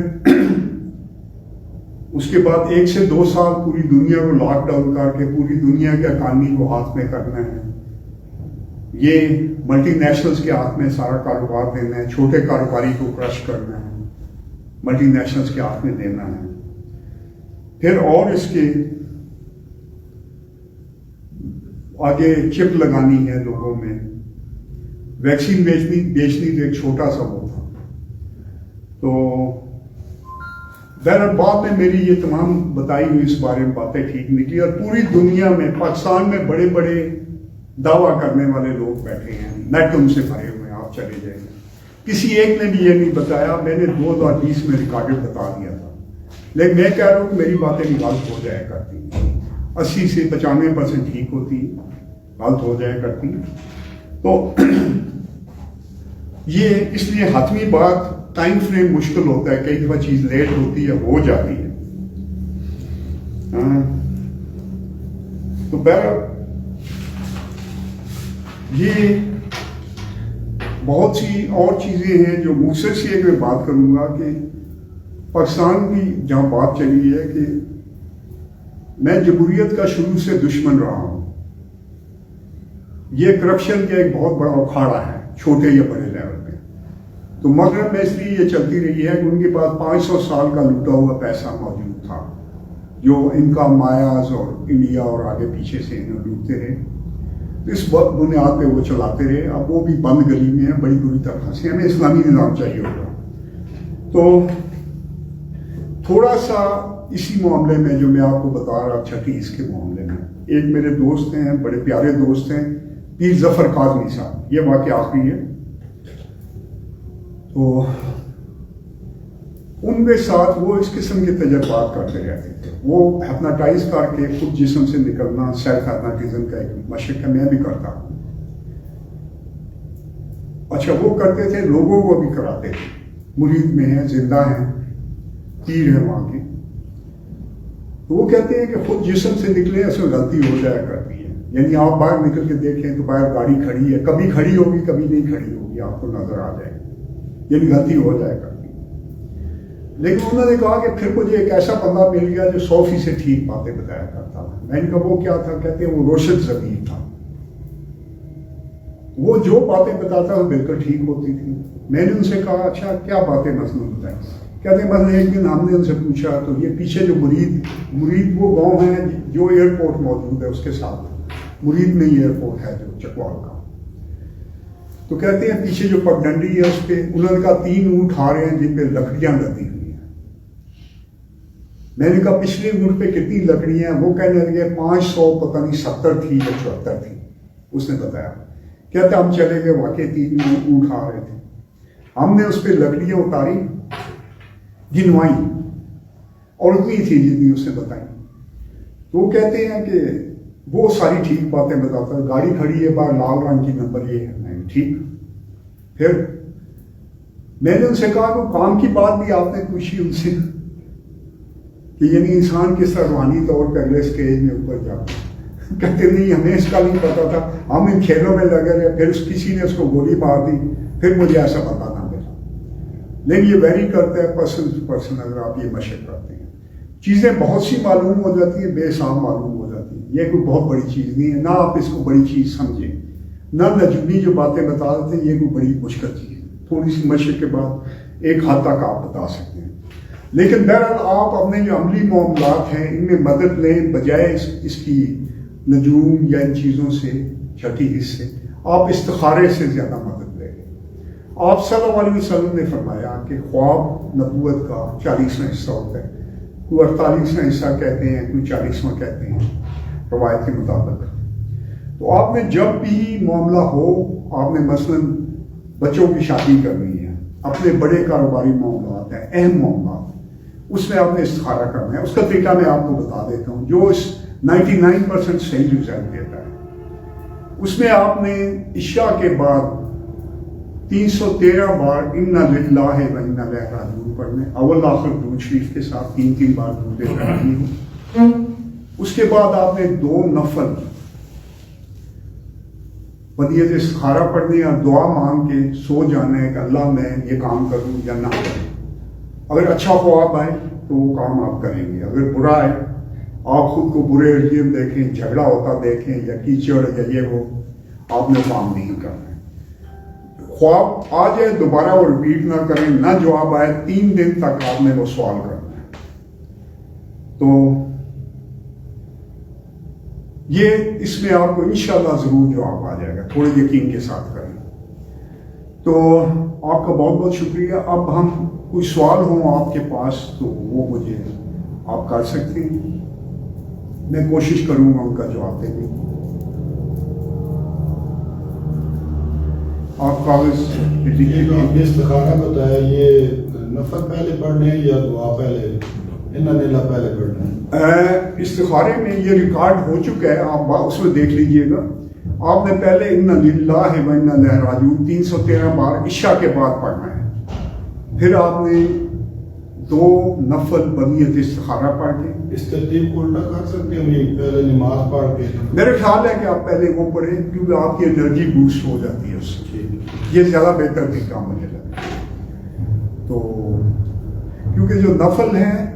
اس کے بعد 1 سے 2 سال پوری دنیا کو لاک ڈاؤن کر کے پوری دنیا کے اکانومی کو ہاتھ میں کرنا ہے. یہ ملٹی نیشنلز کے ہاتھ میں سارا کاروبار دینا ہے، چھوٹے کاروباری کو کرش کرنا ہے، ملٹی نیشنلز کے ہاتھ میں دینا ہے. پھر اور اس کے آگے چپ لگانی ہے لوگوں میں، ویکسین بیچنی تو ایک چھوٹا سا وہ تھا. تو بہرحال بعد میں میری یہ تمام بتائی ہوئی اس بارے میں باتیں ٹھیک نکلی، اور پوری دنیا میں پاکستان میں بڑے بڑے دعویٰ کرنے والے لوگ بیٹھے ہیں، نیٹ ان سے بھرے ہوئے ہیں، آپ چلے جائیں. کسی ایک نے بھی یہ نہیں بتایا. میں نے 2020 میں ریکارڈڈ بتا دیا تھا، لیکن میں کہہ رہا ہوں کہ میری باتیں بھی غلط ہو جایا کرتی، 80 سے 95% ٹھیک ہوتی، غلط ہو جایا کرتی. تو یہ اس لیے حتمی بات ٹائم فریم مشکل ہوتا ہے، کئی دفعہ چیز لیٹ ہوتی ہے، ہو جاتی ہے. تو بہرحال یہ بہت سی اور چیزیں ہیں جو مختصر سی ایک میں بات کروں گا کہ پاکستان کی جہاں بات چلی ہے کہ میں جمہوریت کا شروع سے دشمن رہا ہوں. یہ کرپشن کا ایک بہت بڑا اکھاڑا ہے، چھوٹے یا بڑے لیول پہ. تو مغرب میں اس لیے یہ چلتی رہی ہے کہ ان کے پاس 500 سال کا لوٹا ہوا پیسہ موجود تھا، جو ان کا مایاز اور انڈیا اور آگے پیچھے سے انہیں لوٹتے رہے. اس بنیاد پہ وہ چلاتے رہے. اب وہ بھی بند گلی میں ہیں بڑی بری طرح سے. ہمیں اسلامی نظام چاہیے ہوگا. تو تھوڑا سا اسی معاملے میں جو میں آپ کو بتا رہا 36 کے معاملے میں، ایک میرے دوست ہیں، بڑے پیارے دوست ہیں، پیر ظفر کاظمی صاحب. یہ واقعہ آخری ہے. تو ان کے ساتھ وہ اس قسم کے تجربات کرتے رہتے تھے. وہ ہپناٹائز کر کے خود جسم سے نکلنا، سیلف ہپناٹزم کا ایک مشق ہے، میں بھی کرتا ہوں. اچھا وہ کرتے تھے، لوگوں کو بھی کراتے تھے. مرید میں ہیں، زندہ ہیں، پیر ہیں وہاں کے. تو وہ کہتے ہیں کہ خود جسم سے نکلے، اس میں غلطی ہو جایا کرتی ہے. یعنی آپ باہر نکل کے دیکھیں تو باہر گاڑی کھڑی ہے، کبھی کھڑی ہوگی کبھی نہیں کھڑی ہوگی، آپ کو نظر آ جائے گی، یعنی غلطی ہو جایا کرتی. لیکن انہوں نے کہا کہ پھر مجھے ایک ایسا بندہ مل گیا جو 100% ٹھیک باتیں بتایا کرتا تھا. میں نے کہا وہ کیا تھا؟ کہتے ہیں وہ روشن ضمیر تھا. وہ جو باتیں بتاتا وہ بالکل ٹھیک ہوتی تھی. میں نے ان سے کہا اچھا کیا باتیں مثلاً بتائیں؟ کہتے ہیں مثلاً ایک دن ہم نے ان سے پوچھا تو یہ پیچھے جو مرید وہ گاؤں ہے جو ایئرپورٹ موجود ہے اس کے ساتھ، مرید میں ہی ایئرپورٹ ہے جو چکوال کا. تو کہتے ہیں پیچھے جو پگڈنڈی ہے اس پہ انہوں نے کہا 3 اونٹ آ رہے ہیں جن پہ لکڑیاں لدی ہوئی ہیں. میں نے کہا پچھلے اونٹ پہ کتنی لکڑیاں ہیں؟ وہ کہنے لگے 500 پتہ نہیں 70 تھی یا 74 تھی. اس نے بتایا. کہتے ہم چلے گئے، واقعی 3 اونٹ آ رہے تھے. ہم نے اس پہ لکڑیاں اتاری، گنوائی، اور اتنی تھی جتنی اس نے بتائی. تو وہ کہتے ہیں کہ وہ ساری ٹھیک باتیں بتاتا ہے. گاڑی کھڑی ہے باہر لال رنگ کی, نمبر یہ ہے, نہیں ٹھیک. پھر میں نے ان سے کہا کہ کام کی بات بھی آپ نے پوچھی ان سے کہ یعنی انسان کس طرح روحانی طور پہ اگلے اسٹیج میں اوپر جاتا ہے. کہتے نہیں ہمیں اس کا نہیں پتا تھا, ہم ان کھیلوں میں لگے رہے. پھر کسی نے اس کو گولی مار دی, پھر مجھے ایسا پتا نہ ملا. لیکن یہ ویری کرتا ہے پرسن ٹو پرسن. اگر آپ یہ مشق کرتے ہیں چیزیں بہت سی معلوم ہو جاتی ہیں, بے سام معلوم ہو جاتی ہیں. یہ کوئی بہت بڑی چیز نہیں ہے, نہ آپ اس کو بڑی چیز سمجھیں, نہ نجومی جو باتیں بتا دیتے ہیں یہ کوئی بڑی مشکل چیز ہے. تھوڑی سی مشق کے بعد ایک حد تک آپ بتا سکتے ہیں. لیکن بہرحال آپ اپنے جو عملی معاملات ہیں ان میں مدد لیں, بجائے اس کی نجوم یا ان چیزوں سے, چھٹی حص سے آپ استخارے سے زیادہ مدد لیں. آپ صلی اللہ علیہ وسلم نے فرمایا کہ خواب نبوت کا 40واں حصہ ہوتا ہے. کوئی 48واں حصہ کہتے ہیں, کوئی 40واں کہتے ہیں روایت کے مطابق. تو آپ نے جب بھی معاملہ ہو, آپ نے مثلاً بچوں کی شادی کرنی ہے, اپنے بڑے کاروباری معاملات ہیں, اہم معاملات, اس میں آپ نے استخارہ کرنا ہے. اس کا طریقہ میں آپ کو بتا دیتا ہوں جو 99% صحیح رزلٹ دیتا ہے. اس میں آپ نے عشاء کے بعد 313 بار انا للہ و انا الیہ راجعون پڑھنے, اول آخر درود شریف کے ساتھ 3 بار درود ابراہیمی ہو. اس کے بعد آپ نے 2 نفل بدیت استخارہ پڑھنی اور دعا مانگ کے سو جانا ہے کہ اللہ میں یہ کام کروں یا نہ کروں. اگر اچھا خواب آئے تو وہ کام آپ کریں گے, اگر برا آئے آپ خود کو برے عجیب دیکھیں, جھگڑا ہوتا دیکھیں یا کیچڑ یا یہ وہ, آپ نے کام نہیں کرنا ہے. خواب آ جائے دوبارہ وہ ریپیٹ نہ کریں, نہ جواب آئے 3 دن تک آپ نے وہ سوال کرنا ہے. تو یہ اس میں آپ کو انشاءاللہ ضرور جواب آ جائے گا, تھوڑے یقین کے ساتھ کریں. تو آپ کا بہت بہت شکریہ. اب ہم کوئی سوال ہوں آپ کے پاس تو وہ مجھے آپ کر سکتے ہیں, میں کوشش کروں گا ان کا جواب دینے کی. آپ کاغذ جو آپ نے استخارہ بتایا, یہ نفل پہلے پڑھنے یا دعا پہلے, انا للہ پہلے پڑھنے؟ استخارے میں یہ ریکارڈ ہو چکا ہے, آپ اس میں دیکھ لیجئے گا. آپ نے پہلے انا للہ و انا الیہ راجعون 313 بار عشاء کے بعد پڑھنا ہے. پھر آپ نے 2 نفل بدیت استخارہ پڑھ کے اس ترتیب کو الٹا کر سکتے ہیں, پہلے نماز پڑھ کے. میرے خیال ہے کہ آپ پہلے وہ پڑھیں کیونکہ آپ کی انرجی بوسٹ ہو جاتی ہے اس سے. یہ زیادہ بہتر طریقہ مجھے لگتا ہے. تو کیونکہ جو نفل ہیں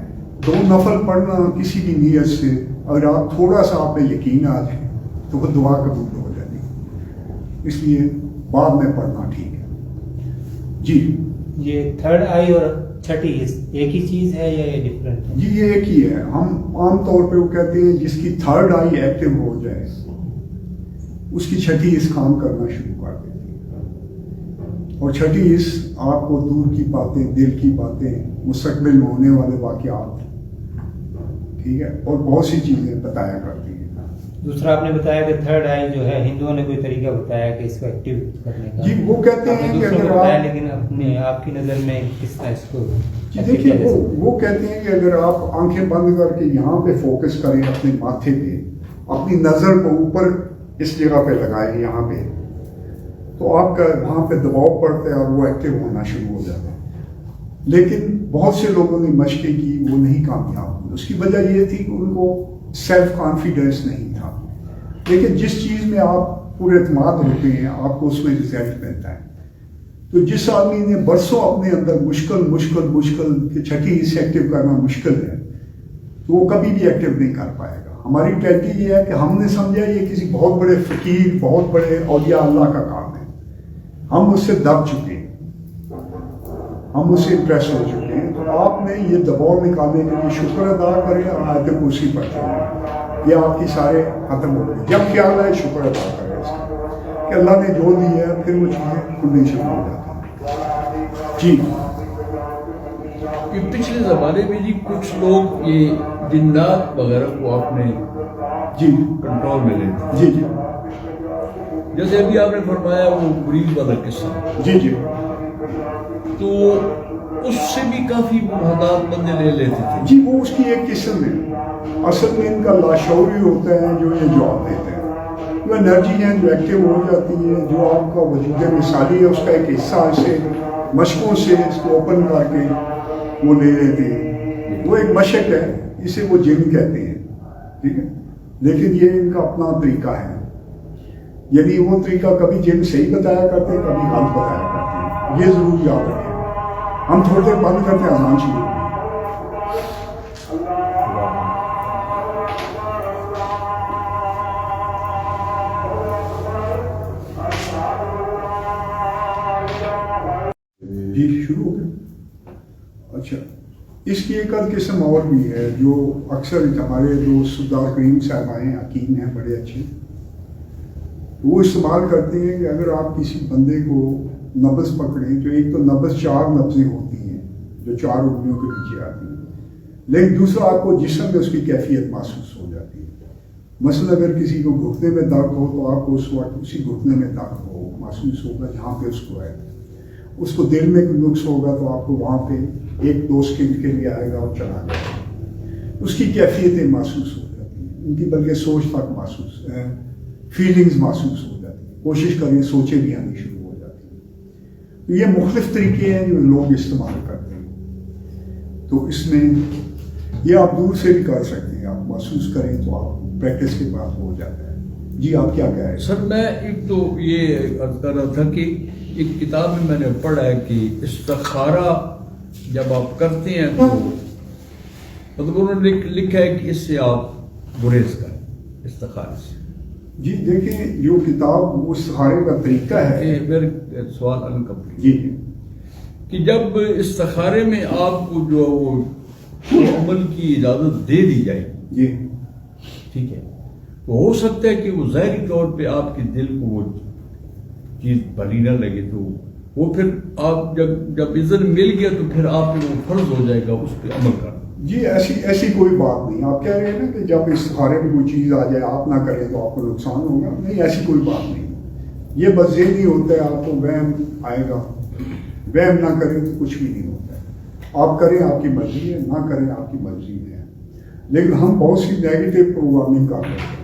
2 نفل پڑھنا کسی بھی نیت سے, اگر آپ تھوڑا سا آپ میں یقین آ جائے تو وہ دعا قبول ہو جاتی ہے, اس لیے بعد میں پڑھنا ٹھیک ہے. جی یہ تھرڈ آئی اور چھٹی ایک ہی چیز ہے یا یہ ڈفرینٹ ہے؟ جی یہ ایک ہی ہے. ہم عام طور پہ وہ کہتے ہیں جس کی تھرڈ آئی ایکٹیو ہو جائے اس کی چھٹی اس کام کرنا شروع کر دیتی ہے. اور چھٹی اس آپ کو دور کی باتیں, دل کی باتیں, مستقبل میں ہونے والے واقعات, ٹھیک ہے, اور بہت سی چیزیں بتایا کرتی ہیں. دوسرا آپ نے بتایا کہ تھرڈ آئی جو ہے ہندوؤں نے کوئی طریقہ بتایا کہ اس کو ایکٹیو کرنے کا. جی وہ کہتے ہیں کہ اگر بتایا, لیکن اپنے آپ کی نظر میں کس طرح اس کو دیکھیے وہ کہتے ہیں کہ اگر آپ آنکھیں بند کر کے یہاں پہ فوکس کریں اپنے ماتھے پہ, اپنی نظر کو اوپر اس جگہ پہ لگائیں یہاں پہ, تو آپ کا وہاں پہ دباؤ پڑتا ہے اور وہ ایکٹیو ہونا شروع ہو جاتا ہے. لیکن بہت سے لوگوں نے مشقیں کی, وہ نہیں کامیاب ہوئے. اس کی وجہ یہ تھی کہ ان کو سیلف کانفیڈنس نہیں تھا. لیکن جس چیز میں آپ پورے اعتماد ہوتے ہیں آپ کو اس میں رزلٹ ملتا ہے. تو جس آدمی نے برسوں اپنے اندر مشکل کہ چھٹی سے ایکٹیو کرنا مشکل ہے تو وہ کبھی بھی ایکٹیو نہیں کر پائے گا. ہماری ٹریجڈی یہ ہے کہ ہم نے سمجھا یہ کسی بہت بڑے فقیر, بہت بڑے اولیاء اللہ کا کام ہے. ہم اس سے دب چکے ہیں, ہم اس سے امپریس ہو چکے ہیں. تو آپ نے یہ دباؤ نکالنے کے لیے شکر ادا کریں, آیت کرسی پڑھتے ہیں, یہ آپ کی سارے ختم ہو گئے. جب خیال آئے شکر ادا کریں اس کا کہ اللہ نے جو دی ہے, پھر وہ چیزیں کھلنی شروع ہو جاتی ہیں. جی کہ پچھلے زمانے میں جی کچھ لوگ یہ جنات وغیرہ کو اپنے جی کنٹرول میں لیتے, جی جی جیسے ابھی آپ نے فرمایا وہ مریض والا قصہ, جی جی تو اس سے بھی کافی محتاط بندے لے لیتے تھے. جی وہ اس کی ایک قسم ہے. اصل میں ان کا لاشعوری ہوتا ہے جو یہ جواب دیتے ہیں. وہ انرجی ہیں جو ایکٹیو ہو جاتی ہے، جو آپ کا وجود مثالی ہے اس کا ایک حصہ اسے مشقوں سے اس کو اوپن کر کے وہ لے لیتے ہیں. وہ ایک مشق ہے، اسے وہ جن کہتے ہیں، ٹھیک ہے. لیکن یہ ان کا اپنا طریقہ ہے، یعنی وہ طریقہ کبھی جن صحیح بتایا کرتے ہیں، کبھی غلط بتایا کرتے ہیں. یہ ضرور یاد رکھیں. ہم تھوڑی دیر بند کرتے ہیں، اذان شروع. جی شروع ہو گیا. اچھا، اس کی ایک آدھ قسم اور بھی ہے جو اکثر ہمارے دوست سردار کریم صاحب آئے ہیں، حکیم ہیں بڑے اچھے، وہ استعمال کرتے ہیں کہ اگر آپ کسی بندے کو نبض پکڑیں تو ایک تو نبض 4 نبضیں ہوتی ہیں جو 4 انگلیوں کے پیچھے آتی ہیں، لیکن دوسرا آپ کو جسم میں اس کی کیفیت محسوس ہو جاتی ہے. مثلا اگر کسی کو گھٹنے میں درد ہو تو آپ کو اس وقت اسی گھٹنے میں درد ہو محسوس ہوگا جہاں پہ اس کو ہے. اس کو دل میں کوئی نقص ہوگا تو آپ کو وہاں پہ 1-2 سیکنڈ کے لیے آئے گا اور چلا جائے گا. اس کی کیفیتیں محسوس ہو جاتی ہیں، ان کی بلکہ سوچ تک محسوس فیلنگز محسوس ہو جاتی ہیں. کوشش کریں سوچیں بھی آنی شروع ہو جاتی ہیں. تو یہ مختلف طریقے ہیں جو لوگ استعمال کرتے ہیں. تو اس میں یہ آپ دور سے بھی کر سکتے ہیں، آپ محسوس کریں تو آپ پریکٹس کے بعد ہو جاتا ہے. جی آپ کیا کہہ رہے ہیں؟ سر میں ایک تو یہ عرض کر رہا تھا کہ ایک کتاب میں نے پڑھا ہے کہ استخارہ جب آپ کرتے ہیں تو مطلب انہوں نے لکھا ہے کہ اس سے آپ گریز کریں استخارے سے. جی دیکھیں، جو کتاب وہ استخارے کا طریقہ ہے، میرے سوال انکمپلیٹ جی کہ جب استخارے میں آپ کو جو وہ عمل کی اجازت دے دی جائے جی ٹھیک ہے، تو ہو سکتا ہے کہ وہ ظاہری طور پہ آپ کے دل کو وہ چیز بھلی نہ لگے، تو وہ پھر آپ جب اذن مل گیا تو پھر آپ پہ وہ فرض ہو جائے گا اس پہ عمل کرنا. جی ایسی کوئی بات نہیں. آپ کہہ رہے ہیں نا کہ جب استخارے میں کوئی چیز آ جائے آپ نہ کریں تو آپ کو نقصان ہوگا. نہیں، ایسی کوئی بات نہیں. یہ بس ذہنی ہوتا ہے، آپ کو وہم آئے گا. وہم نہ کریں تو کچھ بھی نہیں ہوتا ہے. آپ کریں آپ کی مرضی ہے، نہ کریں آپ کی مرضی ہے. لیکن ہم بہت سی نیگیٹو پروگرامنگ کر رہے ہیں.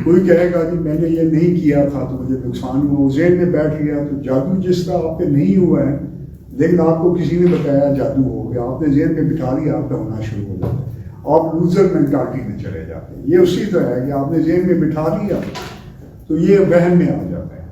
کوئی کہے گا جی میں نے یہ نہیں کیا تھا تو مجھے نقصان ہوا، وہ ذہن میں بیٹھ گیا. تو جادو جس طرح آپ پہ نہیں ہوا ہے لیکن آپ کو کسی نے بتایا جادو ہو گیا، آپ نے ذہن میں بٹھا لیا، آپ کا ہونا شروع ہو جاتا ہے. آپ لوزر مینٹالٹی میں چلے جاتے ہیں. یہ اسی طرح ہے کہ آپ نے ذہن میں بٹھا لیا تو یہ وہم میں آ جاتا ہے.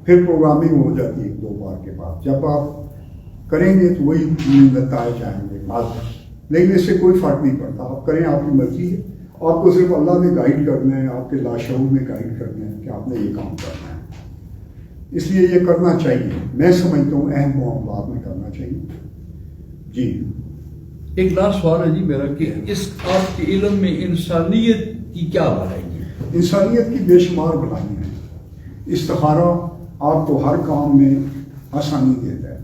پھر پروگرامنگ ہو جاتی ہے 1-2 بار کے بعد. جب آپ کریں گے تو وہی نتائج آئیں گے بعد، لیکن اس سے کوئی فرق نہیں پڑتا. آپ کریں، آپ کی مرضی ہے. آپ کو صرف اللہ نے گائیڈ کرنا ہے، آپ کے لاشعور میں گائیڈ کرنا ہے کہ آپ نے یہ کام کرنا ہے. اس لیے یہ کرنا چاہیے. میں سمجھتا ہوں اہم معاملات میں کرنا چاہیے. جی ایک لاسٹ سوال ہے جی میرا کہ اس آپ کے علم میں انسانیت کی کیا بھلائی ہے؟ انسانیت کی بے شمار بھلائی ہیں. استخارہ آپ کو ہر کام میں آسانی دیتا ہے.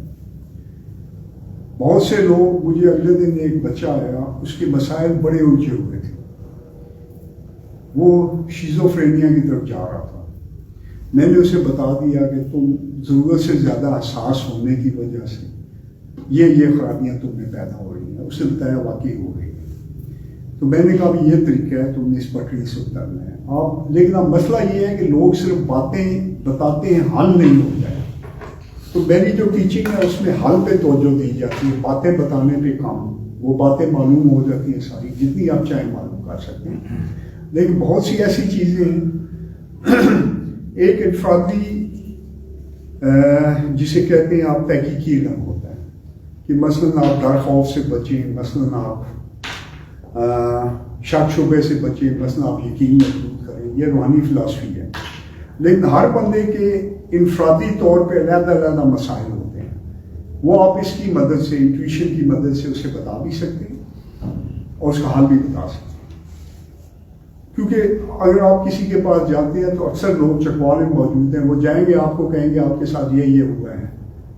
بہت سے لوگ، مجھے اگلے دن ایک بچہ آیا، اس کے مسائل بڑے الجھے ہوئے تھے. وہ شیزوفرینیا کی طرف جا رہا تھا. میں نے اسے بتا دیا کہ تم ضرورت سے زیادہ حساس ہونے کی وجہ سے یہ خرابیاں تم میں پیدا ہو رہی ہیں. اس نے بتایا واقعی ہو رہی ہے. تو میں نے کہا بھی یہ طریقہ ہے، تم نے اس پٹری سے اترنا ہے. لیکن اب مسئلہ یہ ہے کہ لوگ صرف باتیں بتاتے ہیں، حل نہیں ہو جائے. تو میری جو ٹیچنگ ہے اس میں حل پہ توجہ دی جاتی ہے، باتیں بتانے پہ کام. وہ باتیں معلوم ہو جاتی ہیں ساری، جتنی آپ چاہیں معلوم کر سکتے ہیں. لیکن بہت سی ایسی چیزیں ہیں. ایک انفرادی جسے کہتے ہیں آپ تحقیقی علم ہوتا ہے کہ مثلاً آپ ڈر خوف سے بچیں، مثلاً آپ شک شبے سے بچیں، مثلاً آپ یقین محدود کریں. یہ روحانی فلاسفی ہے. لیکن ہر بندے کے انفرادی طور پہ علیحدہ علیحدہ مسائل ہوتے ہیں. وہ آپ اس کی مدد سے، انٹویشن کی مدد سے اسے بتا بھی سکتے ہیں اور اس کا حل بھی بتا سکتے ہیں. کیونکہ اگر آپ کسی کے پاس جاتے ہیں تو اکثر لوگ چکوالے موجود ہیں، وہ جائیں گے آپ کو کہیں گے آپ کے ساتھ یہ ہوا ہے.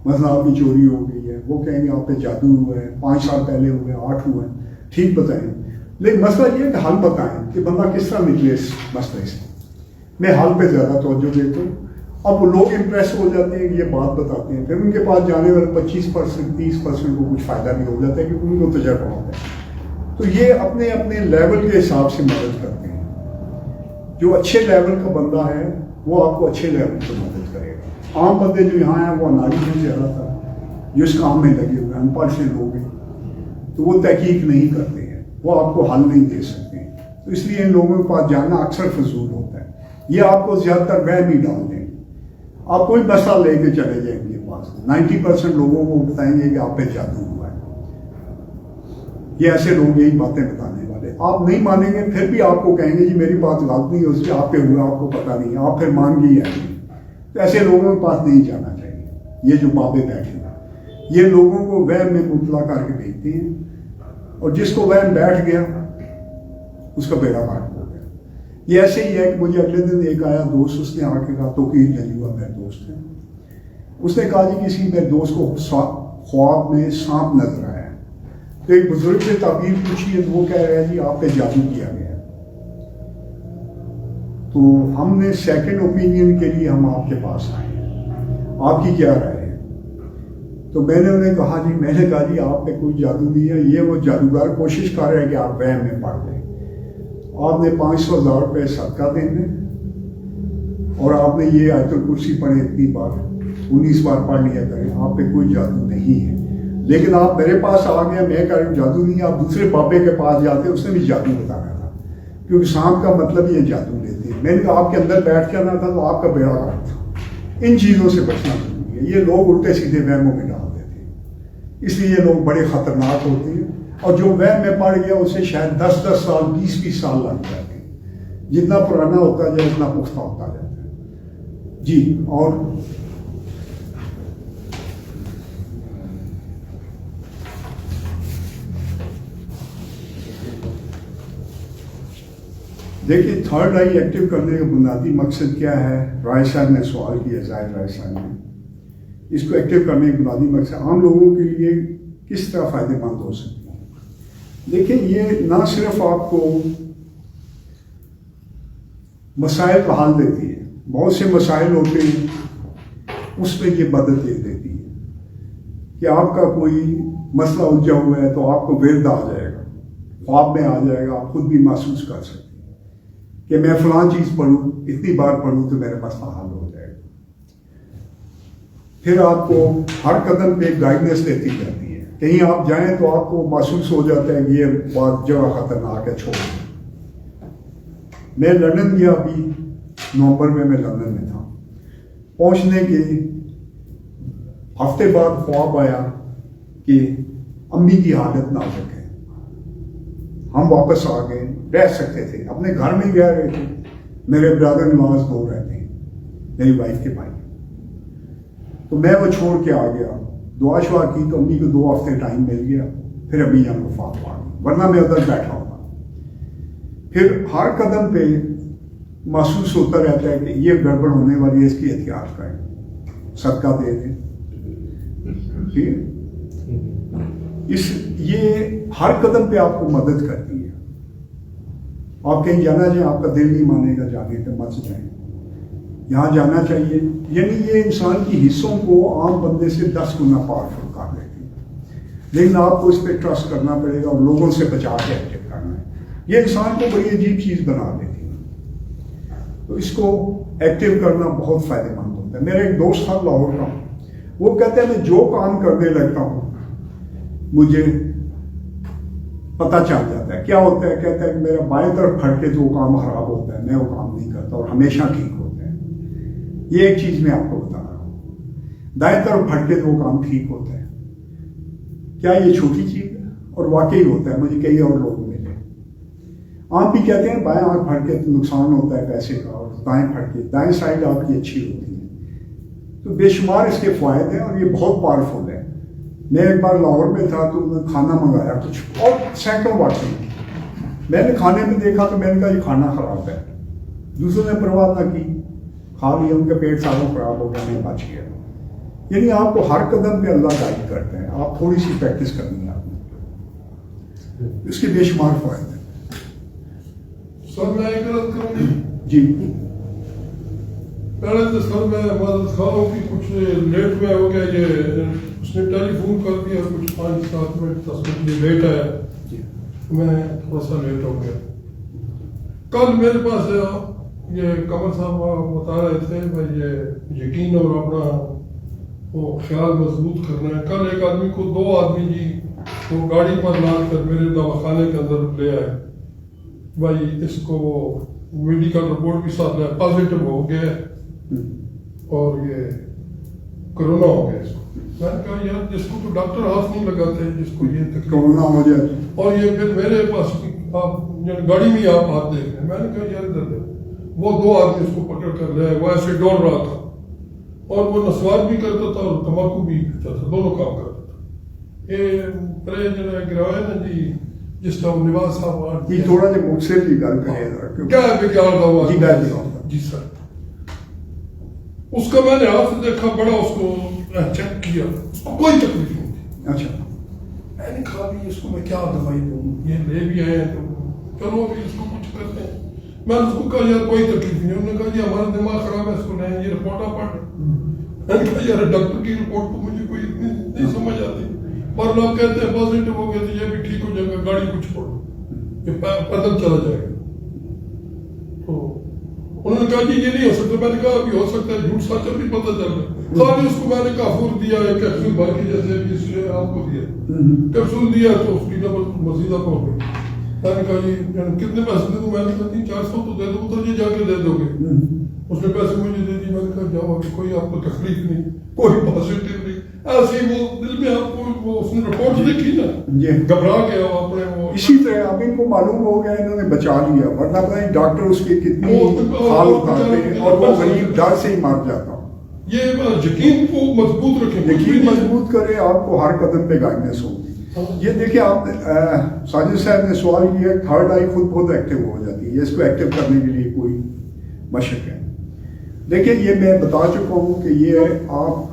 مثلا آپ کی چوری ہو گئی ہے، وہ کہیں گے آپ پہ جادو ہوا ہے، 5 سال پہلے ہوئے، 8 ہوئے ہیں. ٹھیک بتائیں، لیکن مسئلہ یہ ہے کہ حل بتائیں کہ بندہ کس طرح نکلے اس مسئلے سے. میں حل پہ زیادہ توجہ دیتا ہوں. اب وہ لوگ امپریس ہو جاتے ہیں کہ یہ بات بتاتے ہیں، پھر ان کے پاس جانے والے 25% 30% کو کچھ فائدہ بھی ہو جاتا ہے کیونکہ ان کو تجربہ ہوتا ہے. تو یہ اپنے اپنے لیول کے حساب سے مدد کرتے ہیں. جو اچھے لیول کا بندہ ہے وہ آپ کو اچھے لیول پہ مدد کرے گا. عام بندے جو یہاں ہیں وہ اناڑی ہیں زیادہ تر، جو اس کام میں لگے ہوئے ان پڑھ سے لوگ ہیں، تو وہ تحقیق نہیں کرتے ہیں، وہ آپ کو حل نہیں دے سکتے ہیں. تو اس لیے ان لوگوں کے پاس جانا اکثر فضول ہوتا ہے. یہ آپ کو زیادہ تر وہم ہی ڈال دیں. آپ کوئی مسئلہ لے کے چلے جائیں گے پاس، 90% لوگوں کو بتائیں گے کہ آپ پہ جادو ہوا ہے. یہ ایسے لوگ یہی باتیں بتانے والے. آپ نہیں مانیں گے پھر بھی آپ کو کہیں گے جی میری بات غلط نہیں، اس سے آپ پہ ہوا آپ کو پتہ نہیں، آپ پھر مان گئی ہے. تو ایسے لوگوں کے پاس نہیں جانا چاہیے. یہ جو بابے بیٹھے ہیں یہ لوگوں کو وہم میں مبتلا کر کے بھیجتے ہیں، اور جس کو وہم بیٹھ گیا اس کا بیڑا پار ہو گیا. یہ ایسے ہی ہے کہ مجھے اگلے دن ایک آیا دوست، اس نے آ کے کہا توقیر جلیوا میرا دوست ہے، اس نے کہا جی کسی میرے دوست کو خواب میں سانپ نظر آیا. تو ایک بزرگ سے تعبیر پوچھی ہے تو وہ کہہ رہے ہیں جی آپ پہ جادو کیا گیا. تو ہم نے سیکنڈ اوپینین کے لیے ہم آپ کے پاس آئے ہیں، آپ کی کیا رائے ہے؟ تو میں نے انہیں کہا جی، میں نے کہا جی آپ پہ کوئی جادو نہیں ہے، یہ وہ جادوگر کوشش کر رہے ہیں کہ آپ وہم میں پڑ جائیں. آپ نے 500,000 روپے صدقہ دینے اور آپ نے یہ آیت الکرسی پڑھے اتنی بار، 19 بار پڑھ لیا کریں. آپ پہ کوئی جادو نہیں ہے. لیکن آپ میرے پاس آ گئے، میں کہہ رہا ہوں جادو نہیں ہے. آپ دوسرے بابے کے پاس جاتے، اس نے بھی جادو بتایا تھا، کیونکہ سانپ کا مطلب یہ جادو لیتے ہیں. میں نے کہا آپ کے اندر بیٹھ جانا تھا تو آپ کا بیڑا غرق تھا. ان چیزوں سے بچنا ضروری ہے. یہ لوگ الٹے سیدھے وہموں میں ڈال دیتے ہیں، اس لیے یہ لوگ بڑے خطرناک ہوتے ہیں. اور جو وہم میں پڑ گیا اسے شاید 10 سال 20 سال لگ جاتے ہیں. جتنا پرانا ہوتا جائے اتنا پختہ ہوتا جاتا ہے. جی. اور دیکھیے تھرڈ آئی ایکٹیو کرنے کا بنیادی مقصد کیا ہے؟ رائے صاحب نے سوال کیا، زاہد رائے صاحب نے. اس کو ایکٹیو کرنے کا بنیادی مقصد عام لوگوں کے لیے کس طرح فائدہ مند ہو سکتی ہے. دیکھیں یہ نہ صرف آپ کو مسائل کا حل دیتی ہے، بہت سے مسائل ہوتے ہیں اس میں یہ مدد دے دیتی ہے کہ آپ کا کوئی مسئلہ الجھا ہوا ہے تو آپ کو ورد آ جائے گا، خواب میں آ جائے گا، آپ خود بھی محسوس کر سکتے ہیں کہ میں فلاں چیز پڑھوں، اتنی بار پڑھوں تو میرے مسئلہ حل ہو جائے گا. پھر آپ کو ہر قدم پہ گائیڈنس دیتی جاتی ہے. کہیں آپ جائیں تو آپ کو محسوس ہو جاتا ہے کہ یہ بات جگہ خطرناک ہے، چھوڑ. میں لندن گیا ابھی نومبر میں لندن میں تھا. پہنچنے کے ہفتے بعد خواب آیا کہ امی کی حالت نازک ہے. ہم واپس آ گئے، رہ سکتے تھے، اپنے گھر میں ہی رہ رہے تھے. میرے برادر ان لاز 2 رہتے ہیں، میری وائف کے بھائی. تو میں وہ چھوڑ کے آ گیا. دعا شعا کی تو امی کو 2 ہفتے ٹائم مل گیا، پھر ابھی جان وفات پا گئی، ورنہ میں ادھر بیٹھا ہوتا. پھر ہر قدم پہ محسوس ہوتا رہتا ہے کہ یہ گڑبڑ ہونے والی ہے، اس کی احتیاط کریں، صدقہ دے دیں. ٹھیک ہے. یہ ہر قدم پہ آپ کو مدد کرتی ہے. آپ کہیں جانا چاہیں، آپ کا دل نہیں مانے گا جانے پہ، مت جائیں، یہاں جانا چاہیے. یعنی یہ انسان کی حصوں کو عام بندے سے 10 گنا پاورفل کر دیتی ہے. لیکن آپ کو اس پہ ٹرسٹ کرنا پڑے گا اور لوگوں سے بچا کے ایکٹیو کرنا ہے. یہ انسان کو بڑی عجیب چیز بنا دیتی ہے. تو اس کو ایکٹیو کرنا بہت فائدہ مند ہوتا ہے. میرا ایک دوست تھا لاہور کا، وہ کہتے ہیں میں جو کام کرنے لگتا ہوں مجھے پتہ چل جاتا ہے. کیا ہوتا ہے؟ کہتا ہے کہ میرا بائیں طرف پھٹ کے جو کام خراب ہوتا ہے میں وہ کام نہیں کرتا اور ہمیشہ ٹھیک ہوتا ہے. یہ ایک چیز میں آپ کو بتا رہا ہوں. دائیں طرف پھٹ کے جو کام ٹھیک ہوتا ہے. کیا یہ چھوٹی چیز ہے؟ اور واقعی ہوتا ہے. مجھے کئی اور لوگ ملے. آپ بھی کہتے ہیں بائیں آنکھ پھٹ کے نقصان ہوتا ہے پیسے کا، اور دائیں پھٹ کے، دائیں سائڈ آپ کی اچھی ہوتی ہے. تو بے شمار اس کے فوائد ہیں اور یہ بہت پاورفل ہے. میں ایک بار لاہور میں تھا تو میں کھانا منگایا کچھ، اور سینکڑوں باتیں میں نے کھانے میں دیکھا تو میں نے کہا یہ کھانا خراب ہے. دوسروں نے پرواہ نہ کی، کھا لیا، ان کا پیٹ سارا خراب ہو گیا، میں بچ گیا. یعنی آپ کو ہر قدم پہ اللہ گائیڈ کرتے ہیں. آپ تھوڑی سی پریکٹس کرنی ہے آپ نے، اس کے بے شمار فوائد ہیں. سر میں ایک عرض کروں جی. پہلے تو سر میں مدد خواہوں کی کچھ لیٹ میں ہو گیا، یہ اس نے ٹیلی فون کر دیا کچھ 5-7 منٹ 10 منٹ لیٹ آیا. میں تھوڑا سا لیٹ ہو گیا. کل میرے پاس یہ قمر صاحب بتا رہے تھے بھائی یہ یقین اور اپنا وہ خیال مضبوط کرنا ہے. کل ایک آدمی کو 2 آدمی جی وہ گاڑی پر لاد کر میرے دواخانے کے اندر لے آئے. بھائی اس کو میڈیکل رپورٹ بھی ساتھ لیا, پازیٹیو ہو گیا اور یہ کرونا ہو گیا اس کو. میں نے کہا یار جس کو تو ڈاکٹر ہاتھ نہیں لگاتے جس کو یہ تکلیف کورونا ہو جائے اور یہ پھر میرے پاس آپ گاڑی میں آپ ہاتھ دیکھ رہے ہیں. میں نے کہا یار ادھر وہ 2 آدمی اس کو پکڑ کر لے آئے. وہ ایسے دوڑ رہا تھا اور وہ نسوار بھی کرتا تھا اور تمباکو بھی پیتا تھا, دونوں کام کرتا تھا. یہ پرے جو ہے گرائے نا جی جس طرح نواز صاحب یہ تھوڑا جب مجھ سے بھی گل کرے کیا بگاڑ ہوا جی جی سر. اس کا میں نے ہاتھ دیکھا بڑا, اس کو چیک کیا, اس کو کوئی تکلیف نہیں تھی. اچھا میں نے کہا بھی اس کو میں کیا دوائی دوں, یہ لے بھی آئے ہیں تو چلو ابھی اس کو کچھ کرتے ہیں. میں نے اس کو کہا یار کوئی تکلیف نہیں. انہوں نے کہا جی ہمارا دماغ خراب ہے اس کو لیں, یہ رپورٹ آپ پڑھ. میں نے کہا یار ڈاکٹر کی رپورٹ تو مجھے کوئی نہیں سمجھ آتی, اور لوگ کہتے ہیں پازیٹیو ہو گیا تو یہ بھی ٹھیک ہو جائے گا, گاڑی کچھ چھوڑو یہ پیدل چلا جائے گا. تو انہوں نے کہا جی یہ نہیں ہو سکتا. میں نے کہا ابھی ہو سکتا ہے, جھوٹ سچ ابھی پتہ چل رہا ہے. خالی اس کو میں نے کافور دیا ہے کیپسول بھر کے جیسے اس لیے آپ کو دیا کیپسول دیا تو اس کی نمبر مزید ہو گئی. میں نے کہا جی کتنے پیسے دے دوں. میں نے کہا 300-400 تو دے دو, ادھر یہ جا کے دے دو گے. اس نے پیسے مجھے دے دی. میں نے کہا جاؤ ابھی کوئی آپ کو تکلیف نہیں, کوئی پازیٹیو نہیں. ایسے ہی وہ دل میں آپ کو وہ اس نے رپورٹ دیکھی نا گھبرا گیا اپنے وہ. اسی طرح اب ان کو معلوم ہو گیا انہوں نے بچا لیا, ورنہ پتہ نہیں ڈاکٹر اس کے کتنی حال اٹھاتے ہیں اور وہ غریب ڈر سے ہی مر جاتا. یہ یقین کو مضبوط رکھیں, یقین مضبوط کرے, آپ کو ہر قدم پہ گائیڈنس ہوگی. یہ دیکھیں آپ ساجد صاحب نے سوال کیا, تھرڈ آئی خود بہت ایکٹیو ہو جاتی ہے, اس کو ایکٹیو کرنے کے لیے کوئی مشق ہے. دیکھیں یہ میں بتا چکا ہوں کہ یہ آپ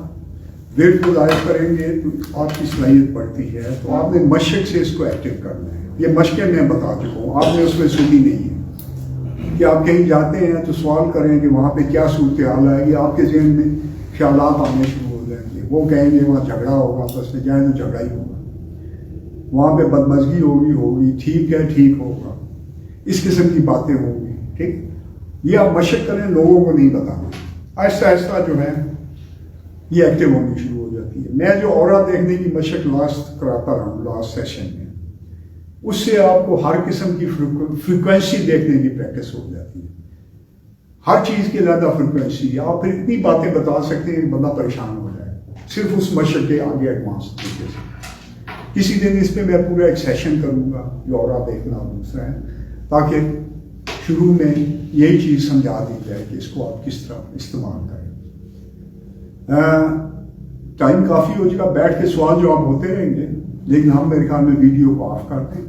ویٹ کو ضائع کریں گے تو آپ کی صلاحیت بڑھتی ہے, تو آپ نے مشق سے اس کو ایکٹیو کرنا ہے. یہ مشقیں میں بتا چکا ہوں, آپ نے اس میں سنی نہیں ہے کہ آپ کہیں جاتے ہیں تو سوال کریں کہ وہاں پہ کیا صورتحال آئے گی. آپ کے ذہن میں خیالات آنے شروع ہو جائیں گے. وہ کہیں گے وہاں جھگڑا ہوگا, بس میں جائیں تو جھگڑا ہی ہوگا, وہاں پہ بدمزگی ہوگی, ٹھیک ہے ٹھیک ہوگا, اس قسم کی باتیں ہوں گی. ٹھیک, یہ آپ مشق کریں, لوگوں کو نہیں بتانا. آہستہ آہستہ جو ہے یہ ایکٹیو ہونی شروع ہو جاتی ہے. میں جو اورا دیکھنے کی مشق لاسٹ کراتا رہا ہوں لاسٹ سیشن میں, اس سے آپ کو ہر قسم کی فریکوینسی دیکھنے کی پریکٹس ہو جاتی ہے. ہر چیز کی زیادہ فریکوینسی ہے. آپ پھر اتنی باتیں بتا سکتے ہیں کہ بندہ پریشان ہو جائے صرف اس مشق کے آگے ایڈوانس طریقے سے. کسی دن اس پہ میں پورا ایک سیشن کروں گا جو اورا دیکھنا دوسرا ہے, تاکہ شروع میں یہی چیز سمجھا دی جائے کہ اس کو آپ کس طرح استعمال کریں. ٹائم کافی ہو چکا, بیٹھ کے سوال جواب ہوتے رہیں گے, لیکن ہم میرے خیال میں ویڈیو کو آف کرتے ہیں.